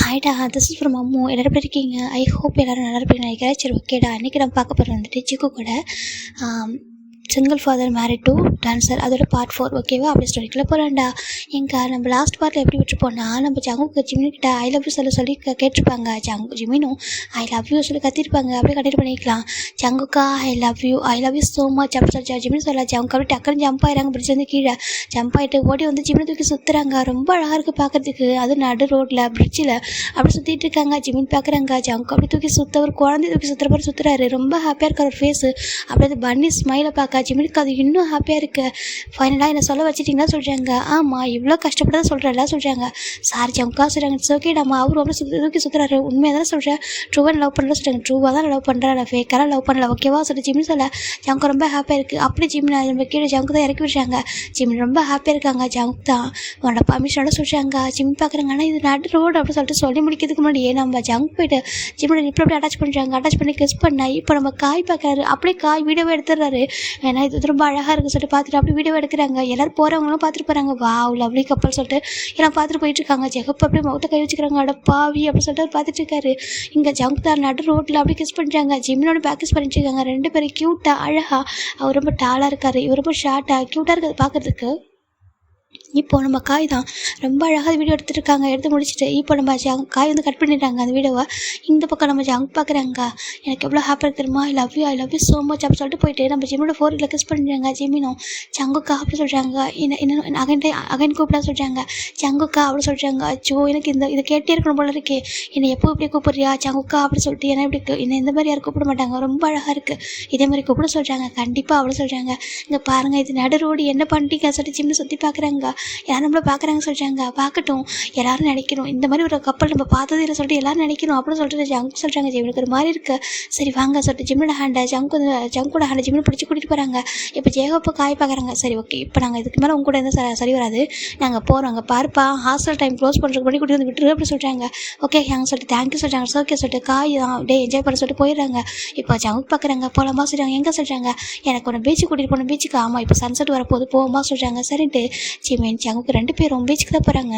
ஹாய்டா, this is from Ammu. எல்லாரும் எப்படி இருக்கீங்க? ஐ ஹோப் எல்லோரும் நல்லா இருப்பீங்கன்னு நினைக்கிறேன். சரி, ஓகேடா. இன்றைக்கி நம்ம பார்க்க போகிறது வந்துட்டு சிக்கு கூட single father married to dancer அதோட பார்ட் 4. ஓகேவா? அப்படி ஸ்டோரிக்குள்ளே போகலாம்டா. நம்ம லாஸ்ட் பார்ட்டில் எப்படி விட்டுருப்போம்னா, நம்ம ஜங்குக்கு ஜிமின்கிட்ட ஐ லவ் யூ சொல்லி கேட்டிருப்பாங்க. ஜிமினும் ஐ லவ் யூ சொல்லி கத்திருப்பாங்க. அப்படியே கண்டினியூ பண்ணிக்கலாம். ஜங்குக்கா I love you so much அப்படி சொல்லி ஜிமின் சொல்லலாம். ஜங்கு அப்படி டக்குன்னு ஜம்ப் ஆயிடுறாங்க. பிடிச்சி வந்து கீழே ஜம்ப் ஆகிட்டு ஓடி வந்து ஜிமினை தூக்கி சுற்றுறாங்க. ரொம்ப அழகாக இருக்குது பார்க்குறதுக்கு. அது நடு ரோட்டில் பிரிட்ஜில் அப்படி சுற்றிட்டு இருக்காங்க. ஜிமின் பார்க்குறாங்க. ஜங்கு அப்படி தூக்கி ஒரு குழந்தைய தூக்கி சுற்றுற மாதிரி சுற்றுறாரு. ரொம்ப ஹாப்பியாக இருக்கார் ஒரு ஃபேஸு. அப்படியே அது பன்னி ஸ்மைலை பார்க்க ஜிமினுக்கு அது இன்னும் ஹாப்பியாக இருக்குது. ஃபைனலாக என்னை சொல்ல வச்சுட்டிங்கன்னா சொல்கிறாங்க. ஆமாம், இவ்வளோ கஷ்டப்பட்டு சொல்கிறேன்ல சொல்கிறாங்க. சாரி ஜம்கா சொல்கிறாங்க. இட்ஸ் ஓகேடாமா. அவர் ரொம்ப தூக்கி சுற்றுறாரு. உண்மையாக தானே சொல்கிறேன். ட்ரூவாக லவ் பண்ணுறேன் சொல்கிறாங்க. ட்ரூவாக தான் லவ் பண்ணுறேன், நான் ஃபேக்காக லவ் பண்ணல. ஓகேவா சொல்லிட்டு ஜிமின் சொல்ல ஜங்கு ரொம்ப ஹாப்பியாக இருக்குது. அப்படி ஜிமின் நம்ம கீழே ஜங்கு தான் இறக்கி விடுறாங்க. ஜிமின் ரொம்ப ஹாப்பியாக இருக்காங்க. ஜங்கு தான் உன்னோட பர்மிஷனோட சொல்கிறாங்க. ஜிமின் பார்க்குறாங்க. ஆனால் இது நடு ரோடு அப்படின்னு சொல்லிட்டு சொல்லி முடிக்கிறதுக்கு முன்னாடியே நம்ம ஜங்கு போய்ட்டு ஜிமினோட இப்படி அப்படி அட்டாச் பண்ணுறாங்க. அட்டாச் பண்ணி கிஸ் பண்ண இப்போ நம்ம காய் பார்க்குறாரு. அப்படியே காய் வீடியோவை எடுத்துடுறாரு. ஏன்னா இது ரொம்ப அழகாக இருக்குது சொல்லிட்டு பார்த்துட்டு அப்படி வீடியோ எடுக்கிறாங்க. எல்லோரும் போகிறவங்களும் பார்த்துட்டு போகிறாங்க. வாவ் லவ்லி கப்பல் சொல்லிட்டு எல்லாம் பார்த்துட்டு போயிட்டுருக்காங்க. ஜெகப் அப்படியே முகத்தை கை வச்சுக்கிறாங்க. அட பாவி அப்படின்னு சொல்லிட்டு பார்த்துட்டு இருக்காரு. இங்கே ஜங்தார் நடு ரோட்டில் அப்படியே கிஸ் பண்ணுறாங்க. ஜிமினோட பேக்கஸ் பண்ணிட்டு இருக்காங்க. ரெண்டு பேரும் க்யூட்டாக அழகாக. அவர் ரொம்ப டாலாக இருக்கார். இவர் ரொம்ப ஷார்ட்டாக க்யூட்டாக இருக்குது பார்க்குறதுக்கு. இப்போது நம்ம காய் தான் ரொம்ப அழகாக வீடியோ எடுத்துருக்காங்க. எடுத்து முடிச்சுட்டு இப்போ நம்ம காய் வந்து கட் பண்ணிடுறாங்க அந்த வீடியோவை. இந்த பக்கம் நம்ம ஜங்க் பார்க்குறாங்க. எனக்கு எவ்வளோ ஹாப்பியாக தெரியுமா? ஐ லவ் யூ ஸோ மச் அப்படி சொல்லிட்டு போயிட்டு நம்ம ஜிமினோட ஃபோரில் கிஸ் பண்ணுறாங்க. ஜிமினும் ஜங்குக்கா அப்படி சொல்கிறாங்க. என்ன அகைன் கூப்பிட சொல்கிறாங்க. ஜங்குக்கா அப்படி சொல்கிறாங்க. அச்சோ, எனக்கு இதை கேட்டே இருக்கணும் போல இருக்கே. என்னை எப்போ இப்படி கூப்பிட்றியா ஜங்குக்கா அப்படி சொல்லிட்டு. ஏன்னா இப்படி என்னை இந்த மாதிரி யாரும் கூப்பிட மாட்டாங்க. ரொம்ப அழகாக இருக்குது. இதே மாதிரி கூப்பிட சொல்கிறாங்க. கண்டிப்பாக அப்படி சொல்கிறாங்க. இங்கே பாருங்கள், இது நடு ரோடு என்ன பண்ணிட்டீங்க சொல்லிட்டு ஜிம்னு சுற்றி பார்க்குறாங்க. யாரும் நம்மள பார்க்குறாங்க சொல்கிறாங்க. பார்க்கட்டும், எல்லோரும் நினைக்கணும் இந்த மாதிரி ஒரு கப்பல் நம்ம பார்த்தது இல்லை சொல்லிட்டு எல்லோரும் நினைக்கணும் அப்படின்னு சொல்லிட்டு ஜங்கு சொல்கிறாங்க. ஜிம்னுக்கு ஒரு மாதிரி இருக்குது. சரி வாங்க சொல்லிட்டு ஜிம்னோட ஹேண்டை ஜங்கோட ஹேண்டை ஜிம்னு பிடிச்சி கூட்டிகிட்டு போகிறாங்க. இப்போ ஜேகப்போ காய் பார்க்குறாங்க. சரி ஓகே, இப்போ நாங்கள் இதுக்கு மேலே உங்க கூட இருந்தால் சரி வராது, நாங்கள் போகிறோங்க. பாருப்பா, ஹாஸ்டல் டைம் க்ளோஸ் பண்ணுறதுக்கு முன்னாடி கூட்டி வந்து விட்டுரு அப்படி சொல்கிறாங்க. ஓகே நாங்கள் சொல்லிட்டு தேங்க்யூ சொல்கிறாங்க. ஓகே சொல்லிட்டு காய் தான் டே என்ஜாய் பண்ண சொல்லிட்டு போயிடுறாங்க. இப்போ ஜங்கு பார்க்குறாங்க. போகலாமா சொல்கிறாங்க. எங்கே சொல்கிறாங்க? எனக்கு ஒன்று பீச்சுக்கு கூட்டிகிட்டு போகணும். பீச்சுக்கு. ஆமாம், இப்போ சன்செட் வரப்போது போவோமா சொல்கிறாங்க. சரின்ட்டு ஜிமின் ஜங்குக்கு ரெண்டு பேரும் பீச்சுக்கு தான் போகிறாங்க.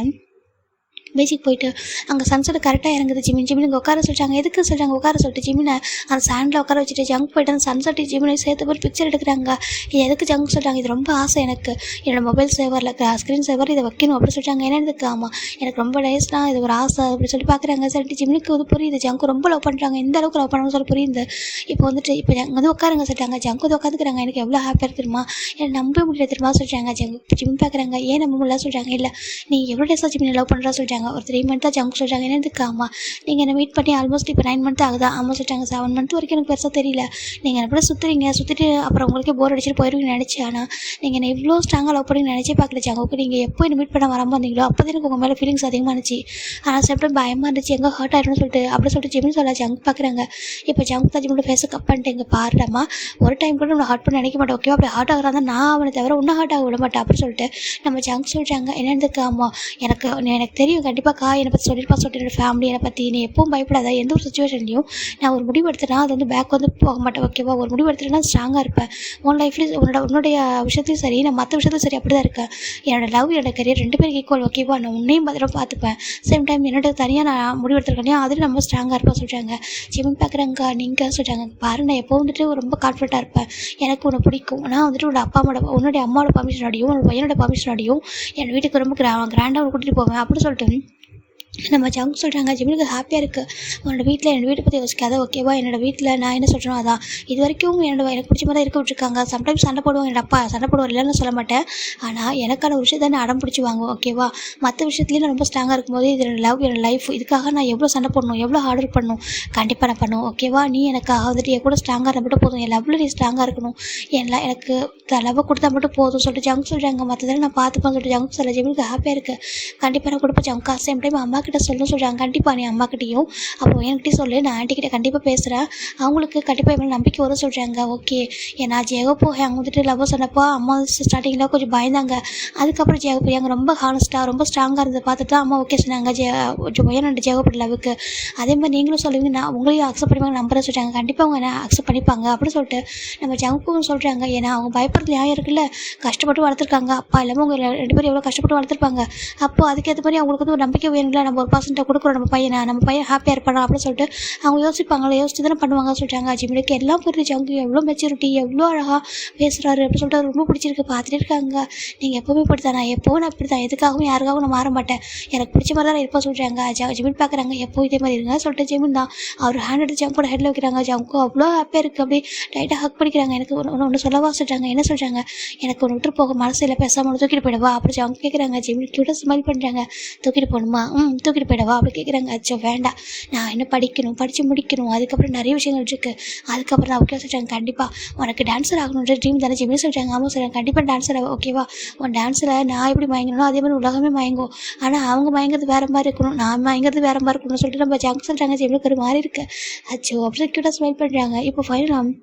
பீச்சுக்கு போயிட்டு அங்கே சன்செட் கரெக்டாக இறங்குது. ஜிமின் இங்கே உட்கார சொல்கிறாங்க. எதுக்கு சொல்கிறாங்க உட்கார சொல்லிட்டு ஜிமினை அந்த சாண்டில் உட்கார வச்சுட்டு ஜங்க் போய்ட்டு அந்த சன்செட் ஜிமினை சேர்த்து போய் பிக்சர் எடுக்கிறாங்க. இது எதுக்கு ஜங்க் சொல்கிறாங்க? இது ரொம்ப ஆசை எனக்கு, என்னோட மொபைல் சேவரில் ஸ்க்ரீன் சேவர் இதை வைக்கணும் அப்படி சொல்கிறாங்க. என்ன இதுக்கு? ஆமாம், எனக்கு ரொம்ப டேஸ்லாம் இது ஒரு ஆசை அப்படி சொல்லி பார்க்குறாங்க. சொல்லிட்டு ஜிமினுக்கு வந்து புரியுது ஜங்கு ரொம்ப லவ் பண்ணுறாங்க. இந்த அளவுக்கு லவ் பண்ணணும்னு சொல்லி புரியுது. இப்போ வந்துட்டு இப்போ வந்து உட்காருங்க சொல்லிட்டாங்க. ஜங்கு வந்து உட்காந்துக்கிறாங்க. எனக்கு எவ்வளோ ஹாப்பியாக தெரியுமா, எனக்கு நம்ப முடியல தெரியுமா சொல்கிறாங்க. ஜிமின் பார்க்குறாங்க. ஏன் நம்ப முடியல சொல்கிறாங்க. இல்லை, நீ எவ்வளோ டேஸாக ஜிமினை லவ் பண்ணுறா சொல்கிறாங்க. ஒரு 3 மந்த் தான் ஜங்கு சொல்கிறாங்க. என்ன இதுக்கு? ஆமாம், நீங்கள் என்னை மீட் பண்ணி ஆல்மோஸ்ட் இப்போ 9 மந்த் ஆகுதா? ஆமாம் சொல்கிறாங்க. 7 மந்த் வரைக்கும் எனக்கு பெருசாக தெரியல. நீங்கள் என்ன கூட சுற்றிட்டு அப்புறம் உங்களுக்கே போர் அடிச்சுட்டு போயிடுவீங்கன்னு நினச்சி. ஆனால் நீங்கள் என்ன இவ்வளோ ஸ்ட்ராங்காக லவ் பண்ணி நினச்சே பார்க்கல ஜங்குக்கு. நீங்கள் எப்போ என்ன மீட் பண்ண வராமல் வந்தீங்களோ அப்போ தான் எனக்கு உங்கள் மேலே ஃபீலிங்ஸ் அதிகமாக இருந்துச்சு. ஆனால் சில பயமாக இருந்துச்சு, எங்கே ஹர்ட் ஆகிடும்னு சொல்லிட்டு அப்படி சொல்லிட்டு ஜிமின் சொல்ல ஜங்கு பார்க்குறாங்க. இப்போ ஜங்கு தான் ஜிமினோட ஃபேஸை கப் பண்ணிட்டு இங்கே பாருடாமா, ஒரு டைம் கூட நம்ம ஹர்ட் பண்ண நினைக்க மாட்டோம். ஓகேவா? அப்படி ஹர்ட் ஆகிறாங்க நான் அவனை தவிர இன்னும் ஹர்ட் ஆக விட மாட்டேன் அப்படி சொல்லிட்டு நம்ம ஜங்கு சொல்கிறாங்க. என்னதுக்கு? ஆமாம், எனக்கு தெரியும் கண்டிப்பாக என்னை பற்றி சொல்லியிருப்பா சொல்லிட்டு என்னோட ஃபேமிலி என்னை பற்றி. நீ எப்பவும் பயப்படாத. எந்த ஒரு சுச்சுவேஷன்லையும் நான் ஒரு முடிவு எடுத்தேன்னா அது வந்து பேக் வந்து போக மாட்டேன். ஓகேவா? ஒரு முடிவு எடுத்துட்டேன்னா ஸ்ட்ராங்காக இருப்பேன். உன் லைஃப்லேயும் உன்னுடைய விஷயத்தையும் சரி, நான் மற்ற விஷயத்தையும் சரி அப்படி தான் இருக்கேன். என்னோட லவ் என்னோட கரியர் ரெண்டு பேருக்கு ஈக்குவல். ஓகேவா? நான் உன்னையும் பத்திரம் பார்த்துப்பேன். சேம் டைம் என்னோட தனியாக நான் முடிவு எடுத்துருக்கேன். அதில் நம்ம ஸ்ட்ராங்காக இருப்பேன் சொல்கிறாங்க. ஜிமின் பார்க்குறாங்க. நீங்கள் சொல்கிறாங்க. பாரு, நான் எப்போ வந்துட்டு ரொம்ப கான்ஃபிடண்ட்டாக இருப்பேன். எனக்கு உன்னை பிடிக்கும். நான் வந்துட்டு உன்னுடைய அம்மாவோட பர்மிஷனோடையும் உன்னோட பையனோட பர்மிஷனோடையும் என் வீட்டுக்கு ரொம்ப கிராண்டாக கூட்டிகிட்டு போவேன் அப்படின்னு சொல்லிட்டு நம்ம ஜங்கு சொல்கிறாங்க. ஜிமினுக்கு ஹாப்பியாக இருக்குது. உன்னோட வீட்டில் என்னோடய வீட்டை பற்றி யோசிக்காத. ஓகேவா? என்னோடய வீட்டில் நான் என்ன சொல்கிறேனோ அதான். இது வரைக்கும் எனக்கு பிடிச்ச மாதிரி தான் இருக்க விட்டுருக்காங்க. சம்டைம்ஸ் சண்டை போடுவோம். என்னோட அப்பா சண்டை போடுவார், இல்லைன்னு சொல்ல மாட்டேன். ஆனால் எனக்கான ஒரு விஷயத்தை நான் அடம் பிடிச்சி வாங்குவோம். ஓகேவா? மற்ற விஷயத்துலேயும் நான் ரொம்ப ஸ்ட்ராங்காக இருக்கும்போது இது என்னோட லவ், என்னோட லைஃப், இதுக்காக நான் எவ்வளோ சண்டை போடணும், எவ்வளோ ஹார்ட் ஒர்க் பண்ணணும், கண்டிப்பாக நான் பண்ணுவோம். ஓகேவா? நீ எனக்காக வந்துட்டு என் கூட ஸ்ட்ராங்காக இருந்தால் மட்டும் போதும். என் லவ்வில் நீ ஸ்ட்ராங்காக இருக்கணும். எனக்கு லவ்வை கொடுத்தா மட்டும் போதும் சொல்லிட்டு ஜங்கு சொல்கிறாங்க. மற்றதில் நான் பார்த்துப்பேன் சொல்லிட்டு ஜங்கு சொல்ல. ஜிமினுக்கு ஹாப்பியாக இருக்குது. கண்டிப்பாக நான் கொடுப்பேன் ஜங்கா. சேம் டைம் அம்மா கிட்ட சொல்லணும்னு சொல்கிறாங்க. கண்டிப்பாக நீ அம்மாக்கிட்டையும் அப்போ என்கிட்டையும் சொல்லு, நான் ஆண்டிக்கிட்ட கண்டிப்பாக பேசுகிறேன். அவங்களுக்கு கண்டிப்பாக என் மேலே நம்பிக்கை வரும் சொல்கிறாங்க. ஓகே, நான் ஜெகப்போ அவங்க வந்துட்டு லவ் சொன்னப்போ அம்மா ஸ்டார்டிங்கில் கொஞ்சம் பயந்தாங்க. அதுக்கப்புறம் ஜெகப்போ அங்கே ரொம்ப ஹானஸ்ட்டாக ரொம்ப ஸ்ட்ராங்காக இருந்ததை பார்த்துட்டு தான் அம்மா ஓகே சொன்னாங்க என்னோட ஜெகப்போட லவ்வுக்கு. அதே மாதிரி நீங்களும் சொல்லுவீங்க, நான் உங்களையும் அக்செப்ட் பண்ணிப்பாங்க நம்புறேன் சொல்கிறாங்க. கண்டிப்பாக அவங்க என்ன அக்செப்ட் பண்ணிப்பாங்க அப்படின்னு சொல்லிட்டு நம்ம ஜங்குக்கும் சொல்கிறாங்க. ஏன்னா அவங்க பயப்படுறது நியாயம் இருக்குல்ல, கஷ்டப்பட்டு வளர்த்துருக்காங்க. அப்பா இல்லாமல் அவங்க 2 பேரும் எவ்வளோ கஷ்டப்பட்டு வளர்த்துருப்பாங்க. அப்போது அதுக்கேற்ற மாதிரி அவங்களுக்கு வந்து ஒரு நம்பிக்கை வேணுங்களா, நம்ம நம்ம ஒரு பர்சன்ட்டை கொடுக்குறோம் நம்ம பையன் ஹாப்பியாக இருப்பானா அப்படின்னு சொல்லிட்டு அவங்க யோசிப்பாங்களே, யோசிச்சு தானே பண்ணுவாங்கன்னு சொல்லிட்டாங்க. ஜிமினுக்கு எல்லாம் புரிஞ்சிச்சு. அவங்க எவ்வளோ மெச்சூரிட்டி, எவ்வளோ அழகாக பேசுகிறாரு அப்படின்னு சொல்லிட்டு அவர் ரொம்ப பிடிச்சிருக்கு. பார்த்துட்டே இருக்காங்க. நீங்கள் எப்போவுமே இப்படி தான், நான் எப்போவும் நான் இப்படி தான், எதுக்காகவும் யாருக்காகவும் நான் மாற மாட்டேன், எனக்கு பிடிச்ச மாதிரி தான் இருப்போம் சொல்கிறாங்க. ஜிமின் பார்க்குறாங்க, எப்போ இதே மாதிரி இருங்க சொல்லிட்டு ஜிமின் தான் அவர் ஹேண்ட் எடுத்து ஜங்கோட ஹெட்டில் வைக்கிறாங்க. ஜங்கோ அவ்வளோ ஹாப்பியாக இருக்குது. அப்படியே டைட்டாக ஹக் பண்ணிக்கிறாங்க. எனக்கு ஒன்று சொல்லவா சொல்கிறாங்க. என்ன சொல்கிறாங்க, எனக்கு ஒன்று விட்டு போக மனசு இல்லை, பேசாமல் தூக்கிட்டு போயிடவா அப்படி ஜங்க கேட்குறாங்க. ஜிமின் க்யூட்டாக ஸ்மைல் பண்ணுறாங்க. தூக்கிட்டு போகணுமா, தூக்கிட்டு போயிடவா அப்படி கேட்குறாங்க. அச்சோ வேண்டாம், நான் இன்னும் படிக்கணும், படித்து முடிக்கணும், அதுக்கப்புறம் நிறைய விஷயங்கள் இருக்குது, அதுக்கப்புறம் நான் ஓகே சொல்கிறாங்க. கண்டிப்பாக உனக்கு டான்ஸர் ஆகணுன்ற ட்ரீம் தானே ஜிமின் சொல்கிறாங்க. ஆமாம் சொல்கிறாங்க. கண்டிப்பாக டான்ஸர் ஓகேவா, உன் டான்ஸில் நான் எப்படி மயங்கணும் அதே மாதிரி உலகமே மயங்கும், ஆனால் அவங்க மயங்கிறது வேறு மாதிரி இருக்கணும், நான் மயங்கிறது வேறு மாதிரி இருக்கணும்னு சொல்லிட்டு நம்ம ஜங்க் சொல்கிறாங்க. ஜிமினுக்கு ஒரு மாதிரி இருக்குது. அச்சோ அப்படி க்யூட்டாக ஸ்மைல் பண்ணுறாங்க. இப்போ ஃபைனலாக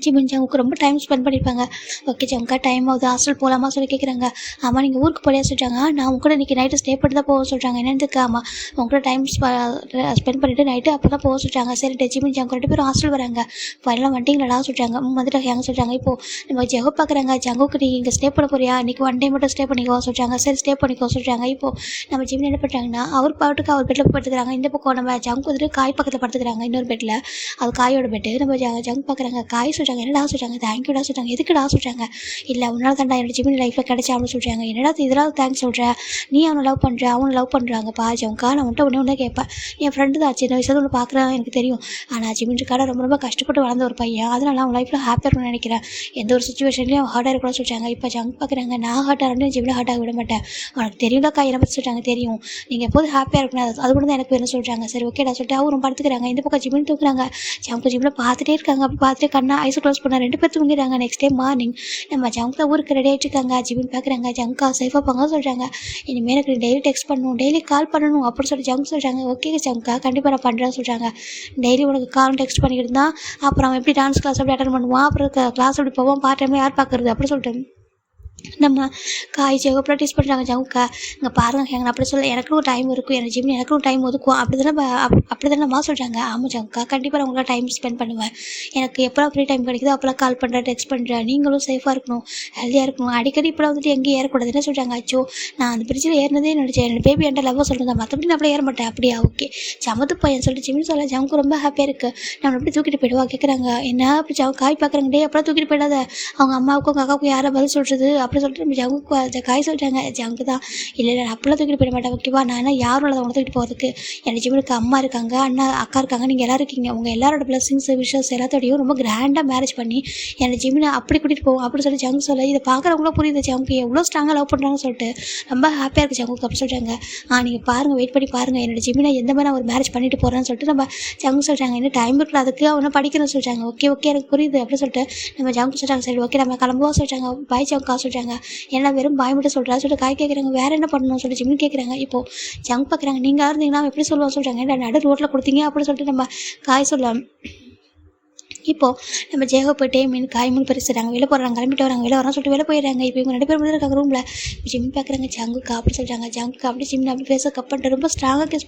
ஜிமின் ஜங்குக்கு ரொம்ப டைம் ஸ்பெண்ட் பண்ணியிருப்பாங்க. ஓகே ஜங்கா டைம் ஆகுது, ஹாஸ்டல் போகலாமா சொல்லி கேட்குறாங்க. ஆமாம் நீங்கள் ஊருக்கு போலையா சொல்கிறாங்க. நான் உங்க கூட இன்றைக்கி நைட்டு ஸ்டே பண்ணி தான் போக சொல்கிறாங்க. என்னதுக்கு, ஆமாம் உங்க கூட டைம் ஸ்பெண்ட் பண்ணிவிட்டு நைட்டு அப்போ தான் போக சொல்கிறாங்க. சரி ஜிமின் ஜங்கு 2 பேரும் ஹாஸ்டல் வராங்க. ஃபைனலாக வண்டிங்களா சொல்கிறாங்க. வந்துட்டாங்க சொல்கிறாங்க. இப்போது நம்ம ஜெகோ பார்க்குறாங்க. ஜங்குக்கு நீங்கள் இங்கே ஸ்டே பண்ண போறியா, இன்றைக்கி 1 டே மட்டும் ஸ்டே பண்ணிக்கோ சொல்கிறாங்க. சரி ஸ்டே பண்ணிக்கோ சொல்கிறாங்க. இப்போது நம்ம ஜிமின் என்ன பண்ணுறாங்கன்னா அவர் பாட்டுக்கு அவர் பெட்டில் படுத்துக்கிறாங்க. இந்த பக்கம் நம்ம ஜங்கு வந்துட்டு காய் பக்கத்தில் படுத்துக்கிறாங்க. இன்னொரு பெட்டில் அது காயோட பெட்டு. நம்ம ஜங்கு பார்க்குறாங்க. காய் சொல்கிறாங்க. என்னடா சொல்கிறாங்க, தேங்க்யூடா சொல்கிறாங்க. எதுக்குடா சொல்கிறாங்க. இல்லை உன்னால தான்டா என்னோட ஜிமின் லைஃப்பில் கிடைச்சா அப்படின்னு சொல்கிறாங்க. என்னடா இதெல்லாம் தேங்க்ஸ் சொல்கிறேன், நீ அவனை லவ் பண்ணுற, அவனை லவ் பண்ணுறாங்கப்பா ஜங்கா. நான் உன்ட்ட ஒன்றே கேட்பேன், என் ஃப்ரெண்டு தான், சின்ன வயசுல ஒன்று பார்க்குறேன் எனக்கு தெரியும், ஆனால் ஜிமின்கார ரொம்ப கஷ்டப்பட்டு வளர்ந்த ஒரு பையன், அதனால அவன் லைஃப்பில் ஹாப்பியாக இருக்கணும்னு நினைக்கிறேன், எந்த ஒரு சுச்சுவேஷன்லையும் அவன் ஹார்டாக இருக்கக்கூடாது சொல்கிறாங்க. இப்போ ஜங்க் பார்க்குறாங்க. நான் ஹார்ட்டாக இருந்தேன், ஜிமினை ஹார்ட்டாக விட மாட்டேன், உனக்கு தெரியும்லக்கா என்னை பற்றி சொல்கிறாங்க. தெரியும், நீங்கள் எப்போது ஹாப்பியாக இருக்கணும், அது கூட தான் எனக்கு வேணும்னு சொல்கிறாங்க. சரி ஓகேடா சொல்லிட்டு அவரும் படுத்துக்கிறாங்க. இந்த பக்கம் ஜிமின் தூக்குறாங்க. ஜிமினை பார்த்துட்டே இருக்காங்க. அப்படி பார்த்துட்டு கண்ணா ஐஸ் க்ளோஸ் பண்ண 2 பேர் தூங்கிடுறாங்க. நெக்ஸ்ட் டே மார்னிங் நம்ம ஜங்க் தான் ஊருக்கு ரெடி ஆகிட்டு இருக்காங்க. ஜிமின் பார்க்குறாங்க. ஜங்கா சேஃபாக போங்க சொல்கிறாங்க. இனிமேல் எனக்கு டெய்லி டெக்ஸ்ட் பண்ணணும், டெய்லி கால் பண்ணணும் அப்படின்னு சொல்லி ஜங்க் சொல்கிறாங்க. ஓகே ஜங்கா கண்டிப்பாக நான் பண்ணுறேன்னு சொல்கிறாங்க. டெய்லி உனக்கு கால் டெக்ஸ்ட் பண்ணிக்கிட்டு இருந்தால் அப்புறம் அவன் எப்படி டான்ஸ் கிளாஸ் அப்படி அட்டன் பண்ணுவான், அப்புறம் கிளாஸ் அப்படி போவான், பார்ட் டைமில் யார் பார்க்குறது அப்படின்னு சொல்லிட்டு நம்ம காய் ஜெகோ ப்ராக்டிஸ் பண்ணுறாங்க. ஜங்குக்கா இங்கே பாருங்கள் எங்கே அப்படி சொல்ல, எனக்கும் டைம் இருக்கும், எனக்கு ஜிமின் எனக்கும் டைம் ஒதுக்கும் அப்படி தானே மா சொல்கிறாங்க. ஆமாம் ஜங்குக்கா கண்டிப்பாக நான் உங்களால் டைம் ஸ்பெண்ட் பண்ணுவேன், எனக்கு எப்போலாம் ஃப்ரீ டைம் கிடைக்குதோ அப்போலாம் கால் பண்ணுறேன், டெக்ஸ்ட் பண்ணுறேன், நீங்களும் சேஃபாக இருக்கணும், ஹெல்த்தியாக இருக்கணும், அடிக்கடி இப்போலாம் வந்துட்டு எங்கேயும் ஏறக்கூடாதுன்னு சொல்கிறாங்க. அச்சோ நான் அந்த பிரிட்ஜில் ஏறினதே நினச்சேன், என்னோட பேபி என்கிட்ட லவ்வாக சொல்கிறேன், மற்றபடி நான் அப்படியே ஏற மாட்டேன். அப்படியா ஓகே சமத்து பையன் சொல்லிட்டு ஜிமின் சொல்ல. ஜங்கு ரொம்ப ஹாப்பியாக இருக்குது. நம்ம எப்படி தூக்கிட்டு போயிடுவா கேட்குறாங்க. என்ன அப்படி காய் பார்க்குறாங்க. டே அப்போலாம் தூக்கிட்டு போயிடாத, அவங்க அம்மாவுக்கும் அவங்க அக்காவுக்கும் யாரை பதில் சொல்கிறது அப்படின்னு சொல்லிட்டு நம்ம ஜங்குக்கு அந்த காய் சொல்லிட்டாங்க. ஜங்கு தான் இல்லை நான் அப்போல்லாம் தூக்கிட்டு போயிட மாட்டேன் ஓகேவா, நான் என்ன யாரும் இல்லை அவங்க தூக்கிட்டு போகிறதுக்கு, எனக்கு ஜிமினுக்கு அம்மா இருக்காங்க, அண்ணா அக்கா இருக்காங்க, நீங்கள் எல்லோரும் இருக்கீங்க, உங்கள் எல்லாரோட பிளஸிங்ஸ் விஷஸ் எல்லாத்தோடையும் ரொம்ப கிராண்டாக மேரேஜ் பண்ணி என்னை ஜிமினை அப்படி கூட்டிகிட்டு போவோம் அப்படின்னு சொல்லி ஜங்கு சொல்ல. இதை பார்க்குறவங்களும் புரியுது ஜங்கு எவ்வளோ ஸ்ட்ராங்காக லவ் பண்ணுறாங்கன்னு சொல்லிட்டு ரொம்ப ஹாப்பியாக இருக்குது ஜங்குக்கு. அப்படி சொல்கிறாங்க. நீங்கள் பாருங்கள் வெயிட் பண்ணி பாருங்கள் என்னோட ஜிமினை எந்த மாதிரி நான் ஒரு மேரேஜ் பண்ணிட்டு போகிறேன்னு சொல்லிட்டு நம்ம ஜங்கு சொல்கிறாங்க. இன்னும் டைம் இருக்குல்ல அதுக்கு அவனை படிக்கணும்னு சொல்கிறாங்க. ஓகே எனக்கு புரியுது அப்படின்னு சொல்லிட்டு நம்ம ஜங்கு சொல்கிறாங்க. சரி ஓகே நம்ம கிளம்புவா சொல்கிறாங்க. பாய் ஜங்கா சொல்கிறாங்க. ஏன்னா வெறும் பாய் மட்டும் சொல்கிறா சொல்லிட்டு காய் கேட்குறாங்க. வேறு என்ன பண்ணணும்னு சொல்லிட்டு ஜிமின் கேட்குறாங்க. இப்போது ஜங்க் பார்க்குறாங்க. நீங்கள் இருந்தீங்கன்னா எப்படி சொல்லுவான்னு சொல்கிறாங்க. ஏன்னா நடு ரோட்டில் கொடுத்தீங்க அப்படின்னு சொல்லிட்டு நம்ம காய் சொல்லலாம். இப்போது நம்ம ஜெகோ போய்ட்டு காய் மீன் பறிச்சுறாங்க. வெளில போகிறாங்க, கிளம்பிட்டு வராங்க, வெளில வரான்னு சொல்லிட்டு வெளில போயிடுறாங்க. இப்போ இவங்க 2 பேர் மட்டும் இருக்காங்க ரூமில். ஜிம் பார்க்குறாங்க. ஜங்குக்கா அப்படி சொல்கிறாங்க. ஜங்குக்கா அப்படி ஜிம்னு அப்படி பேச கப் பண்ணிட்டு ரொம்ப ஸ்ட்ராங்காக கிஸ்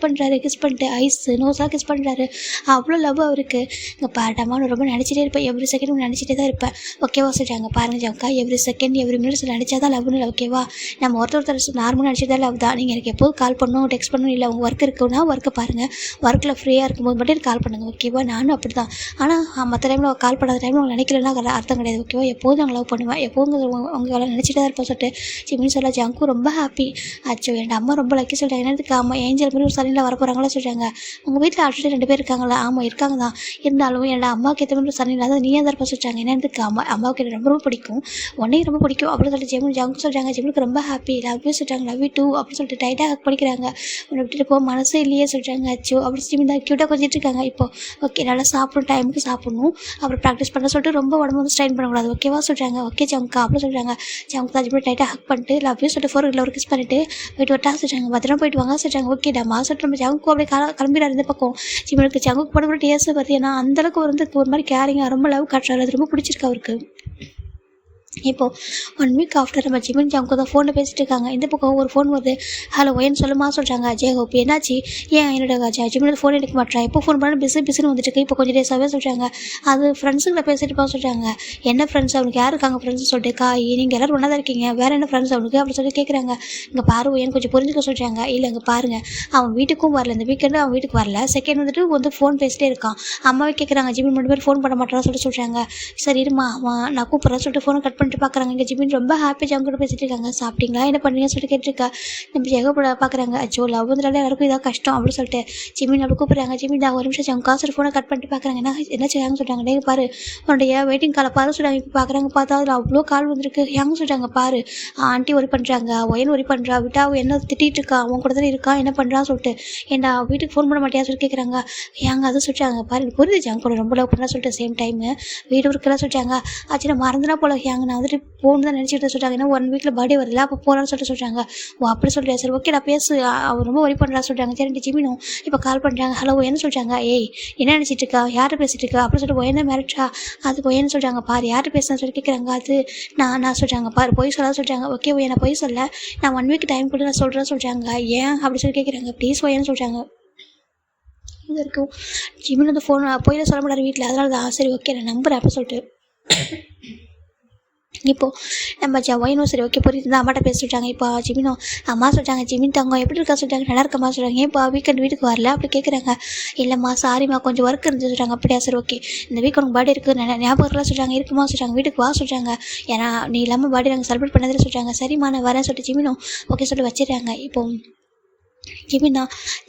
பண்ணிட்டு ஐஸ் நோஸாக கிஸ் பண்ணுறாரு. அவ்வளோ லவ் அவருக்கு. இங்கே பாட்டமாக நான் ரொம்ப நினச்சிட்டே இருப்பேன், எவ்ரி செகண்ட் நினச்சிட்டே தான் இருப்பேன் ஓகேவா சொல்கிறாங்க. பாருங்கள் ஜங்குக்கா எவ்ரி செகண்ட் எவ்ரி மினிட்ஸ் நினச்சா தான் லவ்னு இல்லை ஓகேவா, நம்ம ஒருத்தர் நார்மலாக நினச்சதா லவ் தான். நீங்கள் எனக்கு எப்போது கால் பண்ணணும் டெக்ஸ்ட் பண்ணணும், இல்லை உங்கள் ஒர்க் இருக்குன்னா ஒர்க்கை பாருங்கள், ஒர்க்கில் ஃப்ரீயாக இருக்கும்போது மட்டும் எனக்கு கால் பண்ணுங்கள் ஓகேவா. நானும் அப்படி தான். ஆனால் மற்ற டைமில் கால் பண்ணாத டைமில் உங்களை நினைக்கலன்னா அர்த்தம் கிடையாது ஓகேவா. எப்போதும் நாங்கள் லவ் பண்ணுவேன், எப்போதும் உங்களை நினச்சிட்டு தான் இருப்போம் சொல்லிட்டு ஜிமின்னு சொல்ல. ஜங்கு ரொம்ப ஹாப்பி. ஆச்சோ என் அம்மா ரொம்ப லக்கி சொல்கிறாங்க. என்னதுக்கு அம்மா ஏஞ்சல் மாதிரி ஒரு சனியில் வர போகிறாங்களா சொல்கிறாங்க. உங்கள் வீட்டில் ஆல்ரெடி 2 பேர் இருக்காங்களா. ஆமாம் இருக்காங்க தான், இருந்தாலும் என்னோட அம்மாவுக்கு ஏற்ற மாதிரி சனியில் அதாவது நீயே தான் இருப்பா சொல்கிறாங்க. என்னதுக்கு அம்மாவுக்கு எனக்கு ரொம்ப பிடிக்கும், உன்னையும் ரொம்ப பிடிக்கும் அப்படின்னு சொல்லிட்டு ஜங்கு சொல்கிறாங்க. ஜிம்முக்கு ரொம்ப ஹாப்பி, லவ் யூ சொல்கிறாங்க. லவ் யூ டூ அப்படின்னு சொல்லிட்டு டைட்டாக ஹக் பண்ணிக்கிறாங்க. உன்னை விட்டுட்டு போக மனசே இல்லையே சொல்கிறாங்க. அச்சோ அப்படி ஜிமின் தான் க்யூட்டாக கொஞ்சிட்டு இருக்காங்க. இப்போது ஓகே நல்லா சாப்பிடணும், டைமுக்கு சாப்பிடணும், அப்புறம் ப்ராக்டிஸ் பண்ண சொல்லிட்டு ரொம்ப உடம்பு வந்து ஸ்ட்ரெயின் பண்ணக்கூடாது ஓகேவா சொல்கிறாங்க. ஓகே ஜங்கா அப்படின்னு சொல்கிறாங்க. ஜங்கு தான் ஜிமின் டைட்டாக ஹக் பண்ணிட்டு லவ் யூ சொல்லிட்டு 4 ஒரு கிஸ் பண்ணிட்டு போயிட்டு வரட்டா சொல்கிறாங்க. பத்திரம் போயிட்டு வாங்க சொல்கிறாங்க. ஓகே டம்மா சொல்லிட்டு நம்ம ஜங்கு அப்படியே கிளம்பிடாரு இந்த பக்கம். ஜிமினுக்கு ஜங்குக்கு போட கூட டேஸ்ட்டு பார்த்து ஏன்னா அந்தளவுக்கு வந்து ஒரு மாதிரி கேரிங்காக ரொம்ப லவ் காட்டுறாரு. அது ரொம்ப பிடிச்சிருக்கு அவருக்கு. இப்போது 1 வீக் ஆஃப்டர் நம்ம ஜிமின் ஜாங்கு தான் ஃபோனில் பேசிகிட்டு இருக்காங்க. இந்த பக்கம் ஒரு ஃபோன் வருது. ஹலோ ஒயன்னு சொல்லுமா சொல்கிறாங்க. ஜெயஹோப் என்னாச்சு, ஏன் என்னோட ஜிமின் ஃபோன் எடுக்க மாட்டேன், எப்போ ஃபோன் பண்ணாலும் பிஸின்னு வந்துட்டு இருக்கு, இப்போ கொஞ்சம் டேஸாகவே சொல்கிறாங்க. அது ஃப்ரெண்ட்ஸுங்களை பேசிட்டு போக சொல்கிறாங்க. என்ன ஃப்ரெண்ட்ஸ், அவனுக்கு யார் இருக்காங்க ஃப்ரெண்ட்ஸ்னு சொல்லிட்டு, நீங்கள் எல்லோரும் ஒன்றா தான் இருக்கீங்க, வேறு என்ன ஃப்ரெண்ட்ஸ் அவனுக்கு அப்படி சொல்லி கேட்குறாங்க. இங்கே பாரு ஒயன்னு கொஞ்சம் புரிஞ்சுக்க சொல்கிறாங்க. இல்லை இங்கே பாருங்கள், அவன் வீட்டுக்கும் வரல, இந்த வீக்கெண்டு அவன் வீட்டுக்கு வரல, செகண்ட் வந்து ஃபோன் பேசிட்டே இருக்கான். அம்மாவே கேட்குறாங்க ஜிமின் 2 பேர் ஃபோன் பண்ண மாட்டான்னு சொல்கிறாங்க. சரி இருமா நான் கூப்பிட்றேன்னு சொல்லிட்டு ஃபோனை கட் பண்ணிட்டு பார்க்குறாங்க. இங்கே ஜிமின் ரொம்ப ஹாப்பி ஜாங் கூட பேசிட்டு இருக்காங்க. சாப்பிட்டீங்களா, என்ன பண்ணுறீங்கன்னு சொல்லிட்டு கேட்டிருக்கா. நம்ம ஜெகப்பட பார்க்குறாங்க. அச்சோ லவ் வந்துட்டாலே எல்லாருக்கும் இதாக கஷ்டம் அப்படின்னு சொல்லிட்டு ஜிமின் அப்படி கூப்பிட்றாங்க. ஜிமின் ஒரு நிமிஷம் ஜாங் காசு ஃபோனை கட் பண்ணிட்டு பார்க்குறாங்க. என்ன செய்யாங்கன்னு சொல்கிறாங்க. டே பாரு உன்னுடைய வெயிட்டிங் காலை பாரு சொல்கிறாங்க. இப்போ பார்க்குறாங்க, பார்த்தா அதில் அவ்வளோ கால் வந்திருக்கு. யாங்க சொல்கிறாங்க பாரு, ஆண்டி ஒரி பண்ணுறாங்க, ஒயன் ஒரி பண்ணுறா, விட்டா என்ன திட்டிகிட்டு இருக்கா, அவன் கூட தான் இருக்கா, என்ன பண்ணுறான்னு சொல்லிட்டு, ஏன்டா வீட்டுக்கு ஃபோன் பண்ண மாட்டியா சொல்லி கேட்குறாங்க. ஏங்க அது சொல்லிட்டாங்க பாரு, எனக்கு புரியுது ஜாங் கூட ரொம்ப லவ் பண்ணுறா சொல்லிட்டு சேம் டைமு வீடு இருக்கலாம் சொல்லிட்டாங்க. ஆச்சு நான் மறந்துனா போல ஏங்க, நான் வந்துட்டு போகணும் தான் நினச்சிட்டு சொல்கிறாங்க. ஏன்னா 1 வீக்கில் பர்த்டே வரல, அப்போ போகலான்னு சொல்லிட்டு சொல்கிறாங்க. ஓ அப்படி சொல்கிறேன், சரி ஓகே நான் பேசு, அவர் ரொம்ப ஒரி பண்ணுறா சொல்கிறாங்க. சரி ஜிமினும் இப்போ கால் பண்ணுறாங்க. ஹலோ என்ன சொல்கிறாங்க, ஏய் என்ன நினச்சிட்டு இருக்கா, யார்கிட்ட பேசிட்டு இருக்கா அப்படின்னு சொல்லிட்டு ஒயனை மிரட்டா. அதுக்கு ஒயன்னு சொல்கிறாங்க. பாரு யார்கிட்ட பேசுன்னு சொல்லி கேட்குறாங்க. அது நான் சொல்கிறாங்க. பாரு பொய் சொல்லாத சொல்கிறாங்க. ஓகே ஒய்யா நான் பொய் சொல்ல, நான் 1 வீக் டைம் கூட நான் சொல்கிறேன்னு சொல்கிறாங்க. ஏன் அப்படி சொல்லி கேட்குறாங்க. ப்ளீஸ் ஒய்யான்னு சொல்கிறாங்க. இது வரைக்கும் ஜிமின் வந்து ஃபோன் போயில சொல்ல மாட்டார் வீட்டில், அதனால தான் சரி ஓகே நான் நம்புறேன் அப்படின்னு சொல்லிட்டு இப்போது நம்ம ஒயினும் சரி ஓகே புரியுது தான் அம்மாட்ட பேச சொல்லிட்டாங்க. இப்போ ஜிமினும் அம்மா சொல்லிட்டாங்க. ஜிமின் தங்கம் எப்படி இருக்கா சொல்லிட்டாங்க. நல்லா இருக்கம்மா சொல்கிறாங்க. ஏன்ப்பா வீக்கெண்ட் வீட்டுக்கு வரல அப்படி கேட்குறாங்க. இல்லைம்மா சாரிம்மா கொஞ்சம் ஒர்க் இருந்து சொல்கிறாங்க. அப்படியா சரி ஓகே இந்த வீக் உனக்கு பர்த்டே இருக்குது ஞாபகம் இருக்கலாம் சொல்கிறாங்க. இருக்குமா சொல்கிறாங்க. வீட்டுக்கு வா சொல்கிறாங்க. ஏன்னா நீ இல்லாமல் பர்த்டே நாங்கள் செலிப்ரேட் பண்ணதில்லை சொல்கிறாங்க. சரிம்மா நான் வரேன் சொல்லிட்டு ஜிமினும் ஓகே சொல்லிட்டு வச்சிடுறாங்க. இப்போது ஜிமினா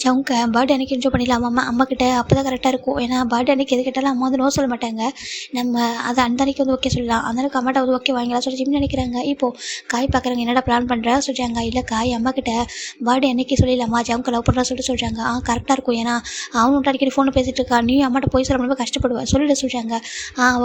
ஜவுங்க பர்த்டே அன்றைக்கி என்ஜாய் பண்ணிடலாம் அம்மா கிட்ட, அப்போ தான் கரெக்டாக இருக்கும். ஏன்னா பர்த்டே அன்றைக்கி எது கேட்டாலும் அம்மா வந்து நோ சொல்ல மாட்டாங்க. நம்ம அதை அந்த அன்றைக்கி வந்து ஓகே சொல்லலாம். அந்த அன்றைக்கி அம்மாட்ட வந்து ஓகே வாங்கலாம் சொல்லி ஜிமின் நினைக்கிறாங்க. இப்போது காய் பார்க்குறாங்க. என்னடா பிளான் பண்ணுறா சொல்கிறாங்க. இல்லை காய் அம்மா கிட்ட பர்த்டே அன்றைக்கி சொல்லிடலாமா ஜவுங்க லவ் பண்ணுறா சொல்கிறாங்க. கரெக்டாக இருக்கும். ஏன்னா அவனும் அடிக்கடி ஃபோனை பேசிகிட்டு இருக்கா, நீ அம்மாட்ட போய் சொல்ல முடியாது கஷ்டப்படுவா சொல்லிட சொல்கிறாங்க.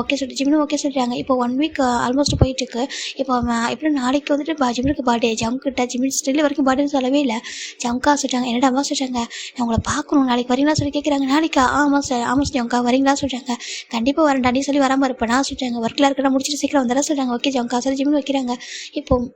ஓகே சொல்லிட்டு ஜிமினும் ஓகே சொல்கிறாங்க. இப்போ 1 வீக் ஆல்மோஸ்ட் போயிட்டுருக்கு. இப்போ எப்படி நாளைக்கு வந்துட்டு ஜிமினுக்கு பர்த்டே ஜவுங்கிட்ட ஜிமின் ஸ்டில் வரைக்கும் பர்த்டேன்னு சொல்லவே இல்லை. ஜவுங்கா சொல்கிறாங்க. என்னடா அம்மா சொல்கிறாங்க, நான் உங்களை பார்க்கணும் நாளைக்கு வரீங்களா சொல்லி கேட்குறாங்க. நாளைக்கா ஆமாம் சார் ஆமாம் சார் ஜவுங்கா வரீங்களா சொல்கிறாங்க. கண்டிப்பாக வரேன்டாண்டி சொல்லி வராமல் இருப்பேனா சொல்கிறாங்க. ஒர்க்கில் இருக்கிற முடிச்சுட்டு சீக்கிரம் வந்துடா சொல்கிறாங்க. ஓகே ஜவுங்கா சொல்லி ஜிமின் வைக்கிறாங்க. இப்போது